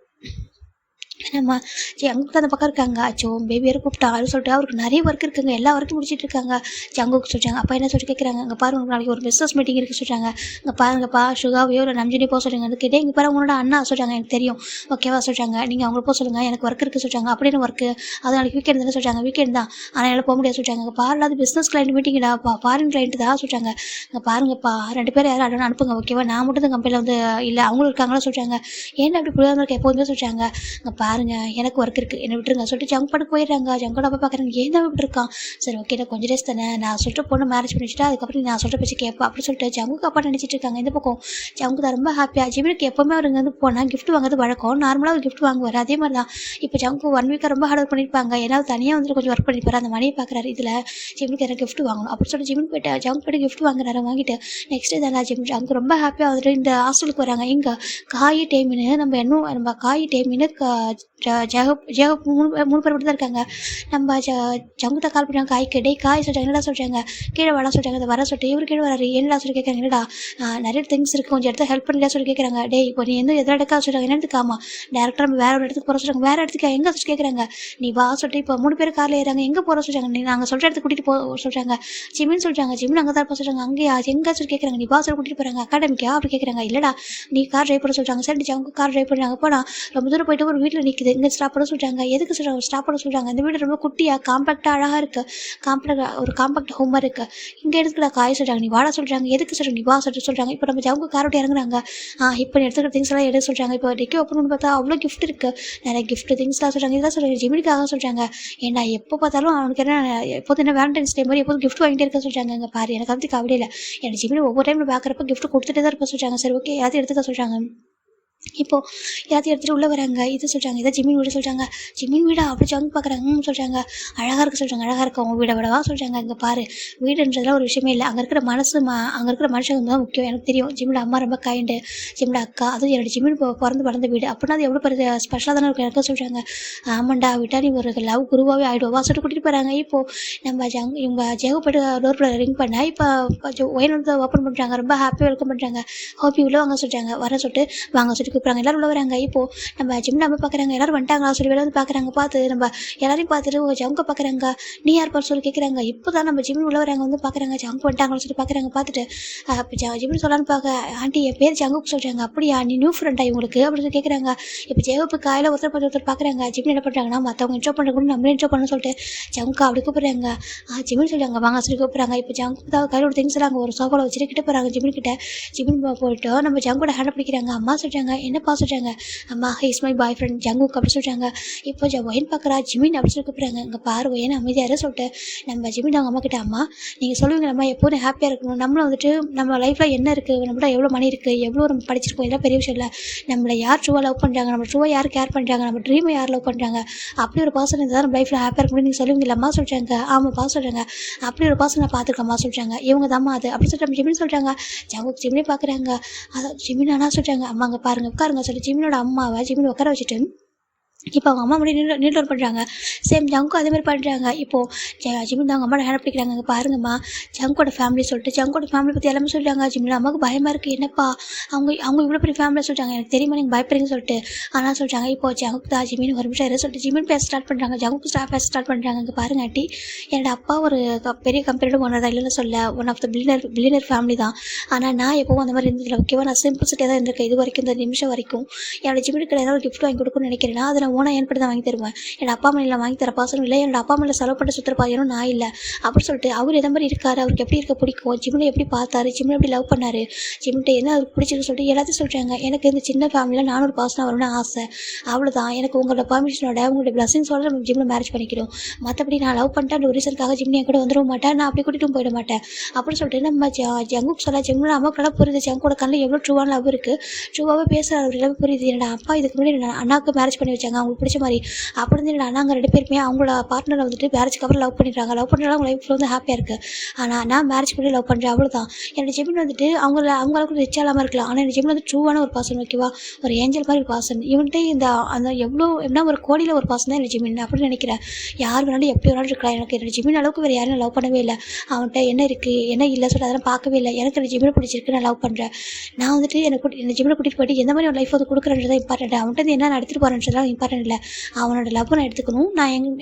நம்ம ஜங்குக்கு அந்த பக்கம் இருக்காங்க. அச்சோ பேபி வேறு கூப்பிட்டாரு சொல்லிட்டு அவருக்கு நிறைய ஒர்க் இருக்குங்க, எல்லா ஒர்க்கும் முடிச்சிட்டு இருக்காங்க. ஜங்குக்கு சொல்கிறாங்க. அப்பா என்ன சொல்லி கேட்குறாங்க. அங்கே பாருங்க நாளைக்கு ஒரு பிஸ்னஸ் மீட்டிங் இருக்குது சொல்கிறாங்க. இங்கே பாருங்கப்பா சுகாவையோ இல்லை நம்ஜினி போக சொல்லுங்க. அது கேட்டே இங்கே பாரு உங்களோட அண்ணா சொல்கிறாங்க. எனக்கு தெரியும் ஓகேவா சொல்கிறாங்க. நீங்கள் அவங்கள போக சொல்லுங்கள், எனக்கு ஒர்க் இருக்குது சொல்கிறாங்க. அப்படின்னு ஒர்க்கு அது நாளைக்கு வீக்கெண்ட் தானே சொல்கிறாங்க. வீக்கெண்ட் தான் ஆனால் என்னால் போக முடியாது சொல்கிறாங்க. அங்கே பாருல அது பிஸ்னஸ் கிளைண்ட் மீட்டிங்டாப்பா, ஃபாரின் கிளைண்ட் தான் சொல்கிறாங்க. இங்கே பாருங்கப்பா 2 பேர் யாரும் அடன்னு அனுப்புங்க ஓகேவா, நான் மட்டும் தான் கம்பெனியில் வந்து இல்லை அவங்களும் இருக்காங்களா சொல்கிறாங்க. ஏன்னா அப்படி புரியாமல் இருக்க எப்போதுமே சொல்கிறாங்க. இங்கே பாருங்கள் எனக்கு ஒர்க் இருக்குது என்னை விட்டுருங்க சொல்லிட்டு ஜங்க் பண்ண போயிடுறாங்க. ஜங்கோட அப்பா பார்க்குறாங்க. ஏன் தான் விட்டுருக்கான். சரி ஓகே நான் கொஞ்சம் டேஸ் தானே, நான் சொல்லிட்டு பொண்ணு மேரேஜ் பண்ணி வச்சுட்டு அதுக்கப்புறம் நான் சொல்கிற பேச்சு கேட்பா அப்படி சொல்லிட்டு ஜங்குக்கு அப்பா நினச்சிட்டு இருக்காங்க. இந்த பக்கம் ஜங்கு தான் ரொம்ப ஹாப்பியாக ஜிமினுக்கு எப்போவுமே அவர் இங்கே வந்து போனால் கிஃப்ட் வாங்குறது வழக்கம், நார்மலாக ஒரு கிஃப்ட் வாங்குவார். அதே மாதிரி தான் இப்போ ஜங்கு 1 வீக்காக ரொம்ப ஹார்ட் ஒர்க் பண்ணியிருப்பாங்க. ஏன்னா தனியாக வந்துட்டு கொஞ்சம் ஒர்க் பண்ணியிருப்பாரு. அந்த மணியை பார்க்குறாரு. இதில் ஜிமினுக்கு யாரும் கிஃப்ட் வாங்கணும் அப்படி சொல்லிட்டு ஜிமின் போய்ட்டு ஜங்கு போய்ட்டு கிஃப்ட் வாங்குறாரு. வாங்கிட்டு நெக்ஸ்ட் டே தான் ஜங்கு ரொம்ப ஹாப்பியாக வந்துட்டு இந்த ஹாஸ்டலுக்கு வராங்க. இங்கே காய் டேமின்னு நம்ம காய் டேமின்னு ஜெகப் 3 பேர் மட்டும் தான் இருக்காங்க. நம்ம ஜங்குட்ட கால் பண்ணுறாங்க. காய்க்கு டே காய் சொல்கிறாங்க. என்னடா சொல்கிறாங்க, கீழே வர சொல்கிறாங்க. அதை வர சொல்லிட்டு இவர் கீழே வராரு. என்னடா சொல்லி கேட்குறாங்க. என்னடா நிறைய திங்ஸ் இருக்குது கொஞ்சம் இடத்துல ஹெல்ப் பண்ணல சொல்லி கேட்குறாங்க. டே இப்போ நீ எதில் எடுக்கா சொல்கிறாங்க. என்னத்துக்கு ஆமாம் டேரக்டாக நம்ம வேறு ஒரு இடத்துக்கு போகிற சொல்கிறாங்க. வேறு இடத்துக்கு எங்கே சொல்லி கேட்குறாங்க. நீ வா சொல்லிட்டு இப்போ 3 பேர் காரில் ஏறாங்க. எங்கே போகிற சொல்கிறாங்க. நீ நாங்கள் சொல்கிற இடத்துக்கு கூட்டிகிட்டு போக சொல்கிறாங்க. ஜிமின்னு சொல்கிறாங்க. ஜிமின் அங்கே தான் இருப்பா சொல்கிறாங்க. அங்கேயா எங்கே சொல்லி கேட்குறாங்க. நீ வா சொல்லி கூட்டிகிட்டு போகிறாங்க. அகாடமிக்கா அப்படி கேட்குறாங்க. இல்லைடா நீ கார் ட்ரைவ் பண்ண சொல்கிறாங்க. சரி ஜங்கு கார் ட்ரைவ் பண்ணுறாங்க. போனால் ரொம்ப தூரம் போயிட்டு ஒரு வீட்டில் நிற்குது. இங்கே ஸ்டாப் பண்ண சொல்கிறாங்க. எதுக்கு சொல்கிறாங்க ஸ்டாப் பண்ண சொல்கிறாங்க. இந்த வீடு ரொம்ப குட்டியாக காம்பேக்டாக அழகாக இருக்குது. ஒரு காம்பேக்ட் ஹோமாக இருக்குது. இங்கே எடுத்துக்கிட்ட காய் சொல்கிறாங்க. நீ வாடா சொல்கிறாங்க. எதுக்கு சொல்கிறாங்க. நீ வா சொல்கிறாங்க. இப்போ நம்ம ஜவுங்க காரோட இறங்குறாங்க. இப்போ எடுத்துக்கிற திங்ஸ் எல்லாம் எடுத்து சொல்கிறாங்க. இப்போ டெக்கி ஓப்பன் பண்ணி பார்த்தா அவ்வளோ கிஃப்ட் இருக்குது. நிறைய கிஃப்ட் திங்ஸ்லாம் சொல்கிறாங்க. இதெல்லாம் சொல்கிறாங்க. ஜிமினுக்காக சொல்கிறாங்க. ஏன்னா எப்போ பார்த்தாலும் அவனுக்கு என்ன எப்போது என்ன வேலண்டைன்ஸ் டே மாதிரி எப்போதும் கிஃப்ட் வாங்கிட்டே இருக்க சொல்கிறாங்க. இங்கே பாரு எனக்கு வந்து கவலை இல்லை. எனக்கு ஜிமினி ஒவ்வொரு டைமில் பார்க்குறப்ப கிஃப்ட் கொடுத்துட்டே தான் இருப்ப சொல்கிறாங்க. சரி ஓகே எல்லாத்தையும் எடுத்துக்க சொல்கிறாங்க. இப்போது எல்லாத்தையும் எடுத்துகிட்டு உள்ளே வராங்க. இது சொல்கிறாங்க. இதை ஜிமின் வீடு சொல்கிறாங்க. ஜிமின் வீடா அப்படி ஜங்கு பார்க்குறாங்க. சொல்கிறாங்க. அழகாக இருக்குது சொல்கிறாங்க. அழகாக இருக்குது அவங்க வீடை விடவா சொல்கிறாங்க. இங்கே பாரு வீடுன்றதுலாம் ஒரு விஷயமே இல்லை. அங்கே இருக்கிற அங்கே இருக்கிற மனுஷங்க தான் முக்கியம். எனக்கு தெரியும் ஜிமினோட அம்மா ரொம்ப கைண்டு, ஜிமினோட அக்கா அதுவும் என்னோட ஜிமின் பிறந்து வளர்ந்த வீடு அப்படின்னா அது எவ்வளோ பெரிய ஸ்பெஷலாக தானே இருக்கும் எனக்கு சொல்கிறாங்க. ஆமாண்டா விட்டா நீ ஒரு லவ் குருவாகவே ஆகிடுவா சொல்லிட்டு கூட்டிகிட்டு போகிறாங்க. இப்போது நம்ம இவங்க ஜெகு போய்ட்டு டோர் ரிங் பண்ண இப்போ ஒயின் வந்து ஓப்பன் பண்ணுறாங்க. ரொம்ப ஹாப்பியாக வெல்கம் பண்ணுறாங்க. ஹோப்பி உள்ள வாங்க சொல்கிறாங்க. வர சொல்லிட்டு வாங்க சொல்லிட்டு சொல்லி கூப்பிட்றாங்க. எல்லோரும் உள்ள வராங்க. இப்போது நம்ம ஜிம் நம்ம பார்க்குறாங்க. எல்லோரும் வந்துட்டாங்களா சொல்லி வெளில வந்து பார்க்குறாங்க. பார்த்து நம்ம எல்லாரையும் பார்த்துட்டு ஜவுங்க பார்க்குறாங்க. நீ யார்ப்பான்னு சொல்லி கேட்குறாங்க. இப்போ தான் நம்ம ஜிம்மில் உள்ள வராங்க வந்து பார்க்குறாங்க. ஜங்கு வந்துட்டாங்கன்னு சொல்லி பார்க்குறாங்க. பார்த்துட்டு இப்போ ஜிம்னு சொல்லலான்னு பார்க்க ஆண்டி என் பேர் ஜங்குக்கு சொல்கிறாங்க. அப்படியா நீ நியூ ஃப்ரெண்டா இவங்களுக்கு அப்படின்னு சொல்லி கேட்குறாங்க. இப்போ ஜெயப்பு காலையில் ஒருத்தர் பார்க்குறாங்க. ஜிம்னு என்ன பண்ணுறாங்கன்னா மற்றவங்க இன்ட்ரோ பண்ணுற கூட நம்மளே இன்ட்ரோ பண்ண சொல்லிட்டு ஜங்குக்கா அப்படி கூப்பிட்றாங்க. ஜிம்னு சொல்லுவாங்க வாங்க சொல்லி கூப்பிட்றாங்க. இப்போ ஜங்கு தான் கையில் ஒரு திங்ஸ் எல்லாம் ஒரு சோஃபாவில் வச்சுட்டு கிட்ட போகிறாங்க. ஜிம்மின் போயிட்டு நம்ம ஜங்கோட ஹேண்ட் பிடிக்கிறாங்க. அம்மா சொல்கிறாங்க என்னப்பா சொல்கிறாங்க. அம்மா இஸ் மை பாய் ஃப்ரெண்ட் ஜங்குக்கு அப்படி சொல்கிறாங்க. இப்போ ஒயன் பார்க்குறா ஜிமின் அப்படி சொல்லி கூப்பிட்றாங்க. இங்கே பாரு ஒயன் அமைதியாக சொல்லிட்டு நம்ம ஜிமின் அவங்க அம்மா கிட்ட அம்மா நீங்கள் சொல்லுவீங்களம்மா எப்போதும் ஹாப்பியாக இருக்கணும். நம்மளும் வந்துட்டு நம்ம லைஃப்பில் என்ன இருக்குது, நம்மளோட எவ்வளோ மணி இருக்குது, எவ்வளோ நம்ம படிச்சிருக்கோம், இதெல்லாம் பெரிய விஷயம் இல்லை. நம்மளை யார் ட்ரூவாக லவ் பண்ணுறாங்க, நம்ம ட்ரூவாக யார் கேர் பண்ணுறாங்க, நம்ம ட்ரீமை யார் லவ் பண்ணுறாங்க, அப்படி ஒரு பர்சன் இருந்தால் நம்ம லைஃப்பில் ஹாப்பியாக இருக்கணும் நீங்கள் சொல்லுவீங்களம்மா சொல்கிறாங்க. ஆமாப்பா சொல்கிறாங்க. அப்படி ஒரு பர்சன் நான் பார்த்துருக்கம்மா சொல்கிறாங்க. இவங்க தாம்மா அது அப்படி சொல்லிட்டு நம்ம ஜிமின் சொல்கிறாங்க. ஜங்குக்கு ஜிமினே பார்க்குறாங்க. அதான் ஜிமின் ஆனால் சொல்கிறாங்க அம்மா அங்கே பாருங்கள் உட்காருங்க சொல்லி ஜிமினோட அம்மாவை ஜிமின் உட்கார வச்சுட்டு இப்போ அவங்க அம்மா முன்னாடி நீட் பண்ணுறாங்க. சேம் ஜங்கும் அதேமாதிரி பண்ணுறாங்க. இப்போது ஜிமின் தான் அவங்க அம்மா ஹேண்ட் பிடிக்கிறாங்க. அங்கே பாருங்கம்மா ஜங்கோட ஃபேமிலி சொல்லிட்டு ஜங்கோட ஃபேமிலி பற்றி எல்லாமே சொல்கிறாங்க. ஜிமின் அம்மாவுக்கு பயமாக இருக்குது. என்னப்பா அவங்க இவ்வளோ பெரிய ஃபேமிலியை சொல்கிறாங்க, எனக்கு தெரியுமா நீங்கள் பயப்படுறீங்கன்னு சொல்லிட்டு. ஆனால் சொல்கிறாங்க இப்போ ஜங்குக்கு தான் ஜிமின் ஒரு நிமிஷம் சொல்லிட்டு ஜிமின் பேச ஸ்டார்ட் பண்ணுறாங்க. ஜங்குக்கு பேச ஸ்டார்ட் பண்ணுறாங்க. அங்கே பாருங்க ஆண்டி என்னோட அப்பா ஒரு பெரிய கம்பெனியோட ஓனர் தான் இல்லைன்னு சொல்ல one of the billionaire family தான். ஆனால் நான் எப்போவும் அந்த மாதிரி இருந்ததில்லை. ஓகேவா நான் சிம்பிள்சிட்டியாக தான் இருந்திருக்கேன் இது வரைக்கும். இந்த நிமிஷம் வரைக்கும் என்னோட ஜிமினுக்கு ஏதாவது ஒரு கிஃப்ட் வாங்கி கொடுக்கணும்னு நினைக்கிறேன். அதை நான் ஓனாக ஏற்பட்டு தான் வாங்கி தருவேன். என்னோட அப்பா அம்மா வாங்கி தர பாசனும் இல்லை, என்னோட அப்பா அம்மா செலவு பண்ண சுற்றுற பாயனும் நான் இல்லை அப்படின்னு சொல்லிட்டு அவர் எதை மாதிரி இருக்காரு, அவருக்கு எப்படி இருக்க பிடிக்கும், ஜிம்மில் எப்படி பார்த்தாரு, ஜிம்மில் எப்படி லவ் பண்ணாரு, ஜிம்மிட்ட என்ன அவருக்கு பிடிச்சிருக்கு சொல்லிட்டு எல்லாத்தையும் சொல்கிறாங்க. எனக்கு இந்த சின்ன ஃபேமிலியில் நானும் ஒரு பாசனாக வரணும்னு ஆசை. அவ்வளோதான். எனக்கு உங்களோட பர்மிஷனோட உங்களுடைய பிளஸிங்ஸோட நம்ம ஜிம்மில் மேரேஜ் பண்ணிக்கிறோம். மற்றபடி நான் லவ் பண்ணிட்டு அந்த ஒரு ரீசனுக்காக ஜிம்னி என் கூட வந்துட மாட்டேன், நான் அப்படி கூட்டிகிட்டும் போயிட மாட்டேன் அப்படின்னு சொல்லிட்டு நம்ம ஜங்குக்கு சொல்ல ஜிம்மில் அம்மாக்கெல்லாம் புரியுது. ஜங்கோட கண்ணில் எவ்வளோ ட்ரூவான லவ் இருக்குது, ட்ரூவாகவே பேசுகிற அவர் எல்லாமே புரியுது. என்னோட அப்பா இதுக்கு முன்னாடி அண்ணாவுக்கு மேரேஜ் பண்ணி வச்சாங்க அவங்களுக்கு பிடிச்ச மாதிரி. அப்படி வந்து என்னோட அண்ணாங்க 2 பேருமே அவங்களோட பார்ட்னரை வந்துட்டு மேரேஜ்க்கு அப்புறம் லவ் பண்ணிடுறாங்க. லவ் பண்ணுறாங்க அவங்க லைஃப்பில் வந்து ஹாப்பியாக இருக்குது. ஆனால் நான் மேரேஜ் பண்ணி லவ் பண்ணுறேன் அவ்வளோதான். என்னோட ஜிமின் வந்துட்டு அவங்களுக்கு ரிச் இல்லாமல் இருக்கலாம். ஆனால் என்னோட ஜிமின் வந்து ட்ரூவான ஒரு பர்சன். ஓகேவா ஒரு ஏஞ்சல் மாதிரி ஒரு பர்சன். இவன்ட்டு இந்த அந்த எவ்வளோ என்ன ஒரு கோடியில் ஒரு பர்சன் தான் என்னோட ஜிமின் அப்படின்னு நினைக்கிறேன். யார் வேணாலும் எப்படி வேணாலும் இருக்கலாம். எனக்கு என்னோட ஜிமின் அளவுக்கு வேறு யாரும் லவ் பண்ணவே இல்லை. அவன்கிட்ட என்ன இருக்குது என்ன இல்லை சொல்லி அதெல்லாம் பார்க்கவே இல்லை. எனக்கு என்னோட ஜிமினை பிடிச்சிருக்கு, நான் லவ் பண்ணுறேன். நான் வந்துட்டு என்னோட ஜிமினை கூட்டிகிட்டு போயிட்டு எந்த மாதிரி ஒரு லைஃப் வந்து கொடுக்குறேன்றது இம்பார்ட்டன்ட். அவன்கிட்ட என்ன எடுத்துகிட்டு போகிறேன்றதுலாம் இம்பார்ட்டன்ட் இல்லை. அவனோட லவ் நான் எடுத்துக்கணும், நான்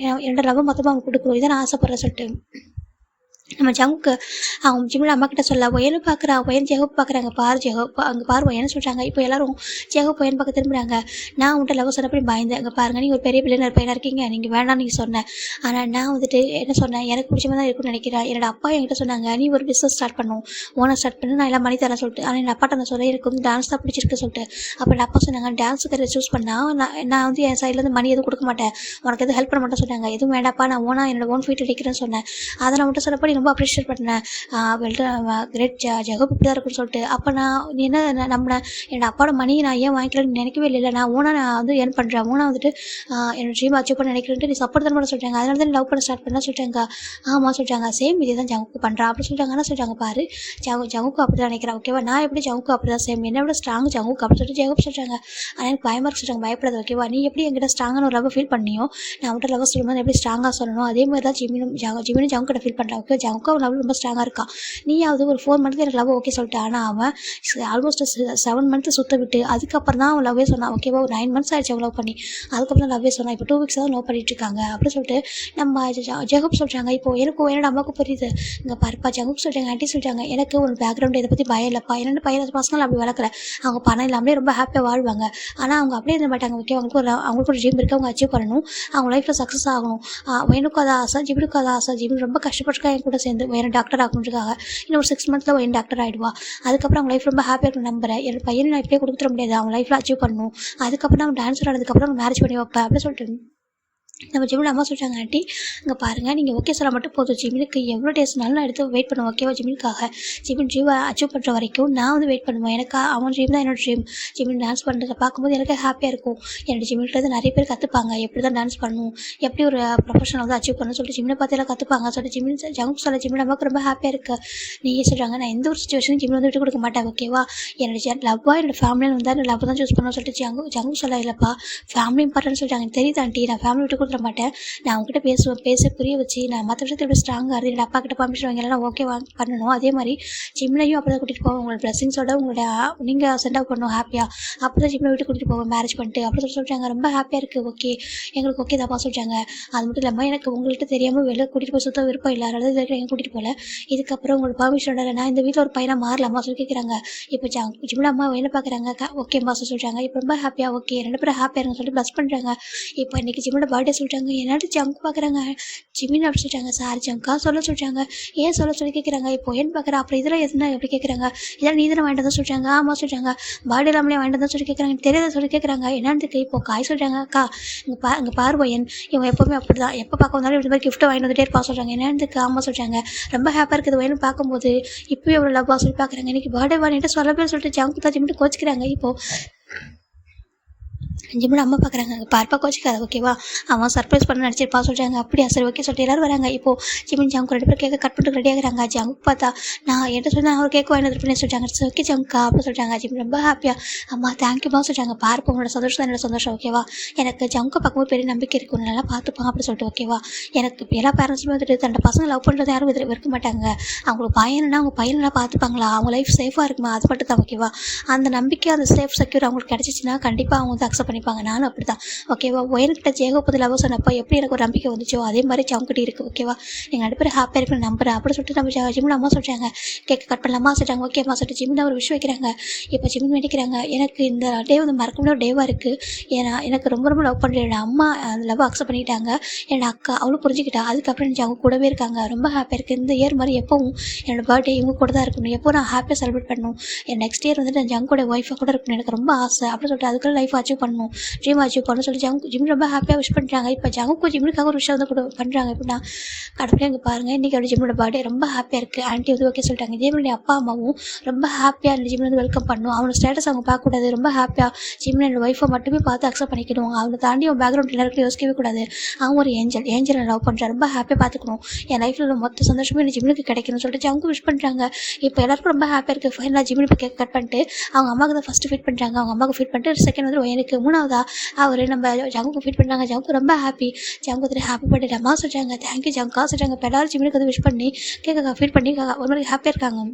என்னோட லவ் மொத்தமாக அவங்க கொடுக்கணும், இதை நான் ஆசைப்படுறேன் சொல்லிட்டு நம்ம ஜங்குக்கு அவங்க ஜிம்மில் அம்மா கிட்ட சொல்ல ஒயனு பார்க்குறா. ஒயன் ஜெகப் பார்க்குறாங்க. பாரு ஜெகப் அங்கே பாரு ஒயன்னு சொல்கிறாங்க. இப்போ எல்லாரும் ஜெகப் ஒயன் பார்க்க திரும்புகிறாங்க. நான் உன்ட்ட லவ் சொன்னப்படி பயந்தேன். அங்கே பாருங்கள் நீங்கள் ஒரு பெரிய பிள்ளைனர் பையனாக இருக்கீங்க, நீங்கள் வேணாம் நீங்கள் சொன்னேன். ஆனால் நான் வந்துட்டு என்ன சொன்னேன், எனக்கு பிடிச்ச மாதிரி தான் இருக்குன்னு நினைக்கிறேன். என்னோட அப்பா என்கிட்ட சொன்னாங்க நீ ஒரு பிஸ்னஸ் ஸ்டார்ட் பண்ணும், ஓனர் ஸ்டார்ட் பண்ணி நான் எல்லாம் மணி தரேன் சொல்லிட்டு. ஆனால் என் அப்பாட்ட நான் சொல்ல எனக்கு வந்து டான்ஸ் தான் பிடிச்சிருக்கு சொல்லிட்டு. அப்போ என் அப்பா சொன்னாங்க டான்ஸுக்கு சூஸ் பண்ணால் நான் வந்து என் சைட்லேருந்து மணி எதுவும் கொடுக்க மாட்டேன், உனக்கு எதுவும் ஹெல்ப் பண்ண மாட்டேன் சொன்னாங்க. எதுவும் வேண்டாப்பா நான் ஓனாக என்னோட ஓன் ஃபீட் அடிக்கிறேன்னு சொன்னேன். அதை நான் மட்டும் சொன்னப்போ ரொம்ப அப்ரிஷியேட் பண்ணேன். கிரேட் ஜெகப் இப்படி தான் இருக்குன்னு சொல்லிட்டு. அப்போ நான் நீ என்ன நம்மளை என்னோட அப்பாவோட மணியை நான் ஏன் வாங்கிக்கலன்னு நினைக்கவே இல்லை. நான் ஓனாக நான் வந்து ஏர்ன் பண்ணுறேன், ஓனாக வந்துட்டு என்னோட ட்ரீம் அச்சீவ் பண்ண நினைக்கிறேன்ட்டு நீ சப்போர்ட் தான் பண்ண சொல்லிட்டாங்க. அதனால தான் லவ் பண்ண ஸ்டார்ட் பண்ண சொல்லிட்டாங்க. ஆமாம் சொல்லிட்டாங்க. சேம் இதே தான் ஜங்குக்கு பண்ணுறான் அப்படி சொல்லிட்டாங்க. ஆனால் சொல்லிட்டாங்க பாரு ஜங்குக்கு அப்படி தான் நினைக்கிறேன். ஓகேவா நான் எப்படி ஜங்குக்கு அப்படி தான் சேம் என்னை விட ஸ்ட்ராங் ஜங்குக்கு அப்படி சொல்லிட்டு ஜெகப் சொல்லிட்டாங்க. ஆனால் எனக்கு பயமாக இருக்கு சொல்லிட்டாங்க. பயப்படாது ஓகேவா, நீ எப்படி என்கிட்ட ஸ்ட்ராங்கான ஒரு லவ் ஃபீல் பண்ணியோ நான் அவன்கிட்ட லவ் சொல்லும்போது எப்படி ஸ்ட்ராங்காக சொல்லணும் அதே மாதிரி தான் ஜிமினும் ஜங்குக்கிட்ட ஃபீல் பண்ணுறான். ஓகே ஜங்குக்கு அவன் லவ் ரொம்ப ஸ்ட்ராங்காக இருக்கான். நீயாவது ஒரு 4 மந்த்க்கு எனக்கு லவ் ஓகே சொல்லிட்டு. ஆனால் அவன் ஆல்மோஸ்ட் 7 மந்த்து சுத்த விட்டு அதுக்கப்புறம் தான் அவன் லவ்வே சொன்னான். ஓகேவா ஒரு 9 மந்த்ஸ் ஆயிடுச்சு அவன் லவ் பண்ணி, அதுக்கப்புறம் தான் லவ்வே சொன்னான். இப்போ 2 வீக்ஸ் தான் லவ் பண்ணிட்டு இருக்காங்க அப்படி சொல்லிட்டு நம்ம ஜெகப் சொல்கிறாங்க. இப்போ எனக்கும் என்னோட அம்மாவுக்கு புரியுது. இங்கே பாருப்பா ஜெகப் சொல்லிட்டாங்க. ஆண்டி சொல்லிட்டாங்க எனக்கு ஒரு பேக்ரவுண்ட் இதை பற்றி பயம் இல்லைப்பா, என்னென்ன பையன் பசங்களை அப்படி வளர்க்கல, அவங்க பணம் இல்லாமலே ரொம்ப ஹாப்பியாக வாழ்வாங்க. ஆனால் அவங்க அப்படியே இருந்த மாட்டாங்க. ஓகே அவங்களுக்கு ஒரு ட்ரீம் இருக்குது, அவங்க அச்சீவ் பண்ணணும், அவங்க லைஃப்பில் சக்ஸஸ் ஆகணும். எனக்கும் அதை ஆசை, ஜிமினுக்கும் அதை ஆசை. ஜிமின் ரொம்ப கஷ்டப்பட்டுருக்கா என் கூட சேர்ந்து வேறு டாக்டர் ஆகணுன்றதுக்காக. இன்னும் ஒரு 6 மந்த்ஸில் என் டாக்டர் ஆகிடுவா. அதுக்கப்புறம் அவங்க லைஃப் ரொம்ப ஹாப்பியாக இருக்கும் நம்புறேன். என்னோட பையனை நான் இப்படியே கொடுத்துட முடியாது, அவங்க லைஃப்பில் அச்சீவ் பண்ணணும். அதுக்கப்புறம் அவங்க டான்ஸர் ஆனதுக்கப்புறம் மேரேஜ் பண்ணி வைப்பேன் அப்படின்னு சொல்லிட்டு நம்ம ஜிமின் அம்மா சொல்லிட்டாங்க. ஆண்டி இங்கே பாருங்கள் நீங்கள் ஓகே சொல்ல மட்டும் போதும், ஜிமினுக்கு எவ்வளோ டேஸ்ட்னாலும் நான் எடுத்து வெயிட் பண்ணுவேன். ஓகேவா ஜிமினுக்காக ஜிமின் ட்ரீமை அச்சீவ் பண்ணுற வரைக்கும் நான் வந்து வெயிட் பண்ணுவேன். எனக்கு அவன் ட்ரீம் தான் என்னோட ட்ரீம். ஜிமின் டான்ஸ் பண்ணுறத பார்க்கும்போது எனக்கு ஹாப்பியாக இருக்கும். என்னோட ஜிமின்கிட்ட நிறைய பேர் கற்றுப்பாங்க எப்படி தான் டான்ஸ் பண்ணணும், எப்படி ஒரு ப்ரொஃபஷனல் வந்து அச்சீவ் பண்ணணும்னு சொல்லிட்டு ஜிமினை பார்த்து எல்லாம் கற்றுப்பாங்க சொல்லிட்டு ஜிமின் ஜங்கு சொல்ல ஜிமின் அம்மாவுக்கு ரொம்ப ஹாப்பியாக இருக்குது. நீயே சொல்கிறாங்க நான் எந்த ஒரு சுச்சுவேஷனும் ஜிமின் வந்து விட்டு கொடுக்க மாட்டேன். ஓகேவா என்னோட லவ்வாக என்னோட ஃபேமிலியில் வந்து லவ் தான் சூஸ் பண்ணணும்னு சொல்லிட்டு ஜங்கு சொல்ல இல்லைப்பா ஃபேமிலி இம்பார்ட்டன்ட் சொல்லிட்டாங்க. தெரியுது ஆண்டி நான் ஃபேமிலி விட்டு கொடுத்துட மாட்டேன். நான் அவங்ககிட்ட பேசுவேன், பேச புரிய வச்சு நான் மற்ற விஷயத்துல எப்படி ஸ்ட்ராங்காக இருந்து என்னோட அப்பா கிட்ட பர்மிஷன் வாங்கி எல்லாம் ஓகே பண்ணணும். அதே மாதிரி ஜிம்லையும் அப்படி தான் கூட்டிகிட்டு போவேன். உங்களோட பிளஸிங்ஸோட உங்களோட நீங்கள் சென்ட் ஆஃப் பண்ணணும் ஹாப்பியாக. அப்போ தான் ஜிம்மில் விட்டு கூட்டிகிட்டு போவேன் மேரேஜ் பண்ணிட்டு அப்படி சொல்லிட்டாங்க. ரொம்ப ஹாப்பியாக இருக்குது, ஓகே எங்களுக்கு ஓகே தான்ப்பா சொல்லிட்டாங்க. அது மட்டும் இல்லாமல் எனக்கு உங்கள்கிட்ட தெரியாமல் வெளில கூட்டிகிட்டு போய் சுத்த விருப்பம் இல்லை, அதாவது இது வரைக்கும் எங்கே கூட்டிகிட்டு போகல. இதுக்கப்புறம் உங்களோட பர்மிஷனோட நான் இந்த வீட்டில் ஒரு பையனாக மாறலாமா சொல்லி கேட்குறாங்க. இப்போ ஜிம்மில் அம்மா வேலை பார்க்குறாங்க, ஓகேம்மா சொல்லிட்டாங்க. இப்போ ரொம்ப ஹாப்பியாக ஓகே 2 பேரும் ஹாப்பியாக இருங்க சொல்லிட்டு ப்ளஸ் பண்ணுறாங்க. இப்போ இன்றைக்கி ஜிம்மோட பர்த்டே சொல்லிட்டாங்க. என்னட்டு ஜங்கு பார்க்குறாங்க, ஜிம்மின்னு அப்படி சொல்லிட்டாங்க. சார் ஜங்கா சொல்ல சொல்லிட்டாங்க. ஏன் சொல்ல சொல்லி கேட்குறாங்க. இப்போ ஏன்னு பார்க்குறேன். அப்புறம் இதெல்லாம் எதுனா எப்படி கேட்குறாங்க. இதெல்லாம் நீ தானே வாங்கிட்டு தான் சொல்லிட்டாங்க. ஆமாம் சொல்லிட்டாங்க. பர்த்டே இல்லாமலே வாங்கிட்டு தான் சொல்லி கேட்குறாங்க. தெரியாத சொல்லி கேட்குறாங்க. என்னன்னு இப்போ காய் சொல்லிட்டாங்க. அக்கா இங்கே பாரு பையன், இவன் எப்போவுமே அப்படி தான், எப்போ பார்க்க வந்தாலும் இந்த மாதிரி கிஃப்ட்டை வாங்கிட்டு வந்துட்டே இருப்பா சொல்கிறாங்க. என்னன்னு ஆமாம் சொல்லிட்டாங்க. ரொம்ப ஹாப்பியாக இருக்குது வயலும் பார்க்கும்போது. இப்போ எவ்வளோ லவ்வாக சொல்லி பார்க்குறாங்க. இன்றைக்கி பர்த்டே வாங்கிட்டு சொல்ல பேர் சொல்லிட்டு ஜங்கு தான் ஜிம்மிட்டு கோச்சிக்கிறாங்க. இப்போது ஜிம்மில் அம்மா பார்க்குறாங்க. பார்ப்பா கோச்சிக்காத ஓகேவா, அவன் சர்ப்ரைஸ் பண்ண நினச்சிருப்பா சொல்கிறாங்க. அப்படியா சரி ஓகே சொல்லிட்டு எல்லோரும் வராங்க. இப்போது ஜிம்மின் ஜங்கு 2 பேர் கேட்க கட் பண்ணிட்டு ரெடி ஆகிறாங்க. ஜங்கு பார்த்தா நான் என்கிட்ட சொல்லி நான் ஒரு கேட்க வாங்கிட்டு பண்ணி சொல்லிட்டாங்க. சரி ஓகே ஜங்கா அப்படி சொல்லிட்டாங்க. ஜிம் ரொம்ப ஹாப்பியாக அம்மா தேங்க்யூமா சொல்லிட்டாங்க. பார்ப்போம் உங்களோட சந்தோஷம் தான் என்னோட சந்தோஷம் ஓகேவா. எனக்கு ஜங்கை பார்க்கும்போது பெரிய நம்பிக்கை இருக்கும், நல்லா பார்த்துப்பாங்க அப்படி சொல்லிட்டு ஓகேவா. எனக்கு இப்போ எல்லா பேரண்ட்ஸுமே வந்துட்டு தன்னோட பசங்க லவ் பண்ணுறது யாரும் இருக்க மாட்டாங்க. அவங்களுக்கு பையனா அவங்க பையனெல்லாம் பார்த்துப்பாங்களா, அவங்க லைஃப் சேஃபாக இருக்குமா, அது மட்டும் தான் ஓகேவா. அந்த நம்பிக்கை அந்த சேஃப் செக்யூர் அவங்களுக்கு கிடச்சிச்சின்னா கண்டிப்பாக அவங்க வந்து அக்செப்ட் பண்ணிப்பாங்க. நானும் அப்படி தான் ஓகேவா. ஒயன்கிட்ட ஜேகோபதி லவ் சொன்னப்போ எப்படி எனக்கு ஒரு நம்பிக்கை வந்துச்சோ அதே மாதிரி ஜங்குட்டி இருக்குது ஓகேவா. நீங்கள் 2 பேரும் ஹாப்பியாக இருக்குன்னு நம்புறேன் அப்படி சொல்லிட்டு நம்ம ஜிம்மில் அம்மா சொல்லிட்டாங்க. கேட்க கட் பண்ணலாமா சொல்லிட்டாங்க. ஓகேம்மா சொல்லிட்டு ஜிம்மில் ஒரு விஷயம் வைக்கிறாங்க. இப்போ ஜிம்மில் வேண்டிக்கிறாங்க. எனக்கு இந்த டே வந்து மறக்க முடியாத டேவாக இருக்குது. ஏன்னா எனக்கு ரொம்ப ரொம்ப லவ் பண்ணுறேன். என்னோட அம்மா அந்த லவ் அக்செப்ட் பண்ணிட்டாங்க. என்னோட அக்கா அவளும் புரிஞ்சுக்கிட்டா. அதுக்கப்புறம் எனக்கு அவங்க கூடவே இருக்காங்க. ரொம்ப ஹாப்பியாக இருக்குது. இந்த இயர் மாதிரி எப்பவும் என்னோட பர்த்டே இவங்க கூட தான் இருக்கணும், எப்போ நான் ஹாப்பியாக செலிப்ரேட் பண்ணணும். என் நெக்ஸ்ட் இயர் வந்துட்டு நான் ஜங்கோட ஒய்ஃபாக கூட இருக்கணும், எனக்கு ரொம்ப ஆசை அப்படி சொல்லிட்டு அதுக்குள்ள லைஃப் அச்சீவ் பண்ணணும், ட்ரீம் அச்சீவ் பண்ணணும்னு சொல்லி ஜிம் ரொம்ப ஹாப்பியாக விஷ் பண்ணுறாங்க. இப்போ ஜங்குக்கும் ஜிம்முக்காக ஒரு விஷயம் வந்து கூட பண்ணுறாங்க. எப்படின்னா கடவுளே இங்கே பாருங்கள், இன்றைக்கி அப்படி ஜிம்மோட பர்த்டே ரொம்ப ஹாப்பியாக இருக்குது. ஆண்டி வந்து ஓகே சொல்லிட்டாங்க. இதே மாதிரி அப்பா அம்மாவும் ரொம்ப ஹாப்பியாக அந்த ஜிம்மில் வந்து வெல்கம் பண்ணணும். அவனோட ஸ்டேட்டஸ் அவங்க பார்க்கக்கூடாது. ரொம்ப ஹாப்பியாக ஜிம்மில் என்னோட ஒய்ஃபை மட்டுமே பார்த்து அக்செப்ட் பண்ணிக்கணும். அவனை தாண்டி அவன் பேக்ரவுண்ட் எல்லாருக்கும் யோசிக்கவே கூடாது. அவன் ஒரு ஏஞ்சல் லவ் பண்ணுறான், ரொம்ப ஹாப்பியாக பார்த்துக்கணும். என் லைஃப்பில் மொத்த சந்தோஷமே எனக்கு ஜிம்முக்கு கிடைக்கணும்னு சொல்லிட்டு ஜங்கு விஷ் பண்ணுறாங்க. இப்போ எல்லாருக்கும் ரொம்ப ஹாப்பியாக இருக்குது. ஃபைனலாக ஜிம்மில் இப்போ கேக் கட் பண்ணிட்டு அவங்க அம்மாவுக்கு தான் ஃபஸ்ட்டு ஃபீட் பண்ணுறாங்க. அவங்க அம்மாவுக்கு ஃபீட் பண்ணிட்டு செகண்ட் வந்து எனக்கு 3ஆவதா அவர் நம்ம ஜங்குக்கு ஃபீட் பண்ணாங்க. ஜங்கு ரொம்ப ஹாப்பி. ஜங்கு வந்துட்டு ஹாப்பி பர்த்டே அம்மா சொல்லிட்டாங்க. தேங்க்யூ ஜங்கா சொல்லிட்டாங்க. இப்போ எல்லாரும் ஜிம்முக்கு வந்து விஷ் பண்ணி கேட்க ஃபீட் பண்ணி ஒரு மாதிரி ஹாப்பியாக இருக்காங்க.